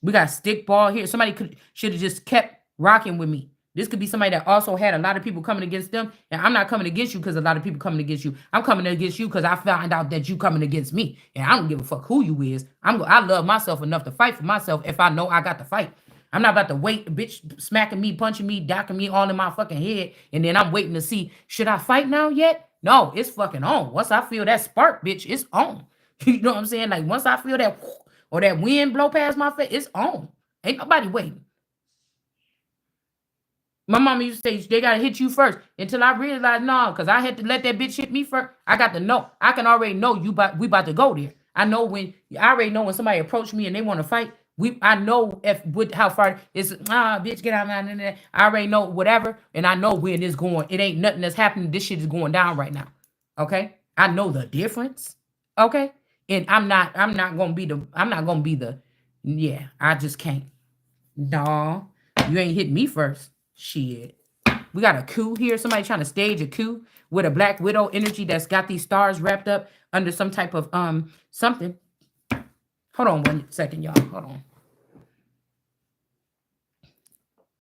We got stickball here. Somebody should have just kept rocking with me. This could be somebody that also had a lot of people coming against them. And I'm not coming against you because a lot of people coming against you. I'm coming against you because I found out that you coming against me. And I don't give a fuck who you is. I love myself enough to fight for myself if I know I got to fight. I'm not about to wait, bitch smacking me, punching me, docking me all in my fucking head. And then I'm waiting to see, should I fight now yet? No, it's fucking on. Once I feel that spark, bitch, it's on. You know what I'm saying? Like once I feel that, or that wind blow past my face, it's on. Ain't nobody waiting. My mama used to say, they got to hit you first. Until I realized, no, because I had to let that bitch hit me first. I got to know. I can already know we about to go there. I already know when somebody approach me and they want to fight. I know how far it's, bitch, get out. I already know whatever. And I know when it's going. It ain't nothing that's happening. This shit is going down right now. Okay? I know the difference. Okay? And I'm not gonna be the, yeah, I just can't. No, you ain't hit me first. Shit. We got a coup here. Somebody trying to stage a coup with a Black Widow energy that's got these stars wrapped up under some type of something. Hold on 1 second, y'all. Hold on.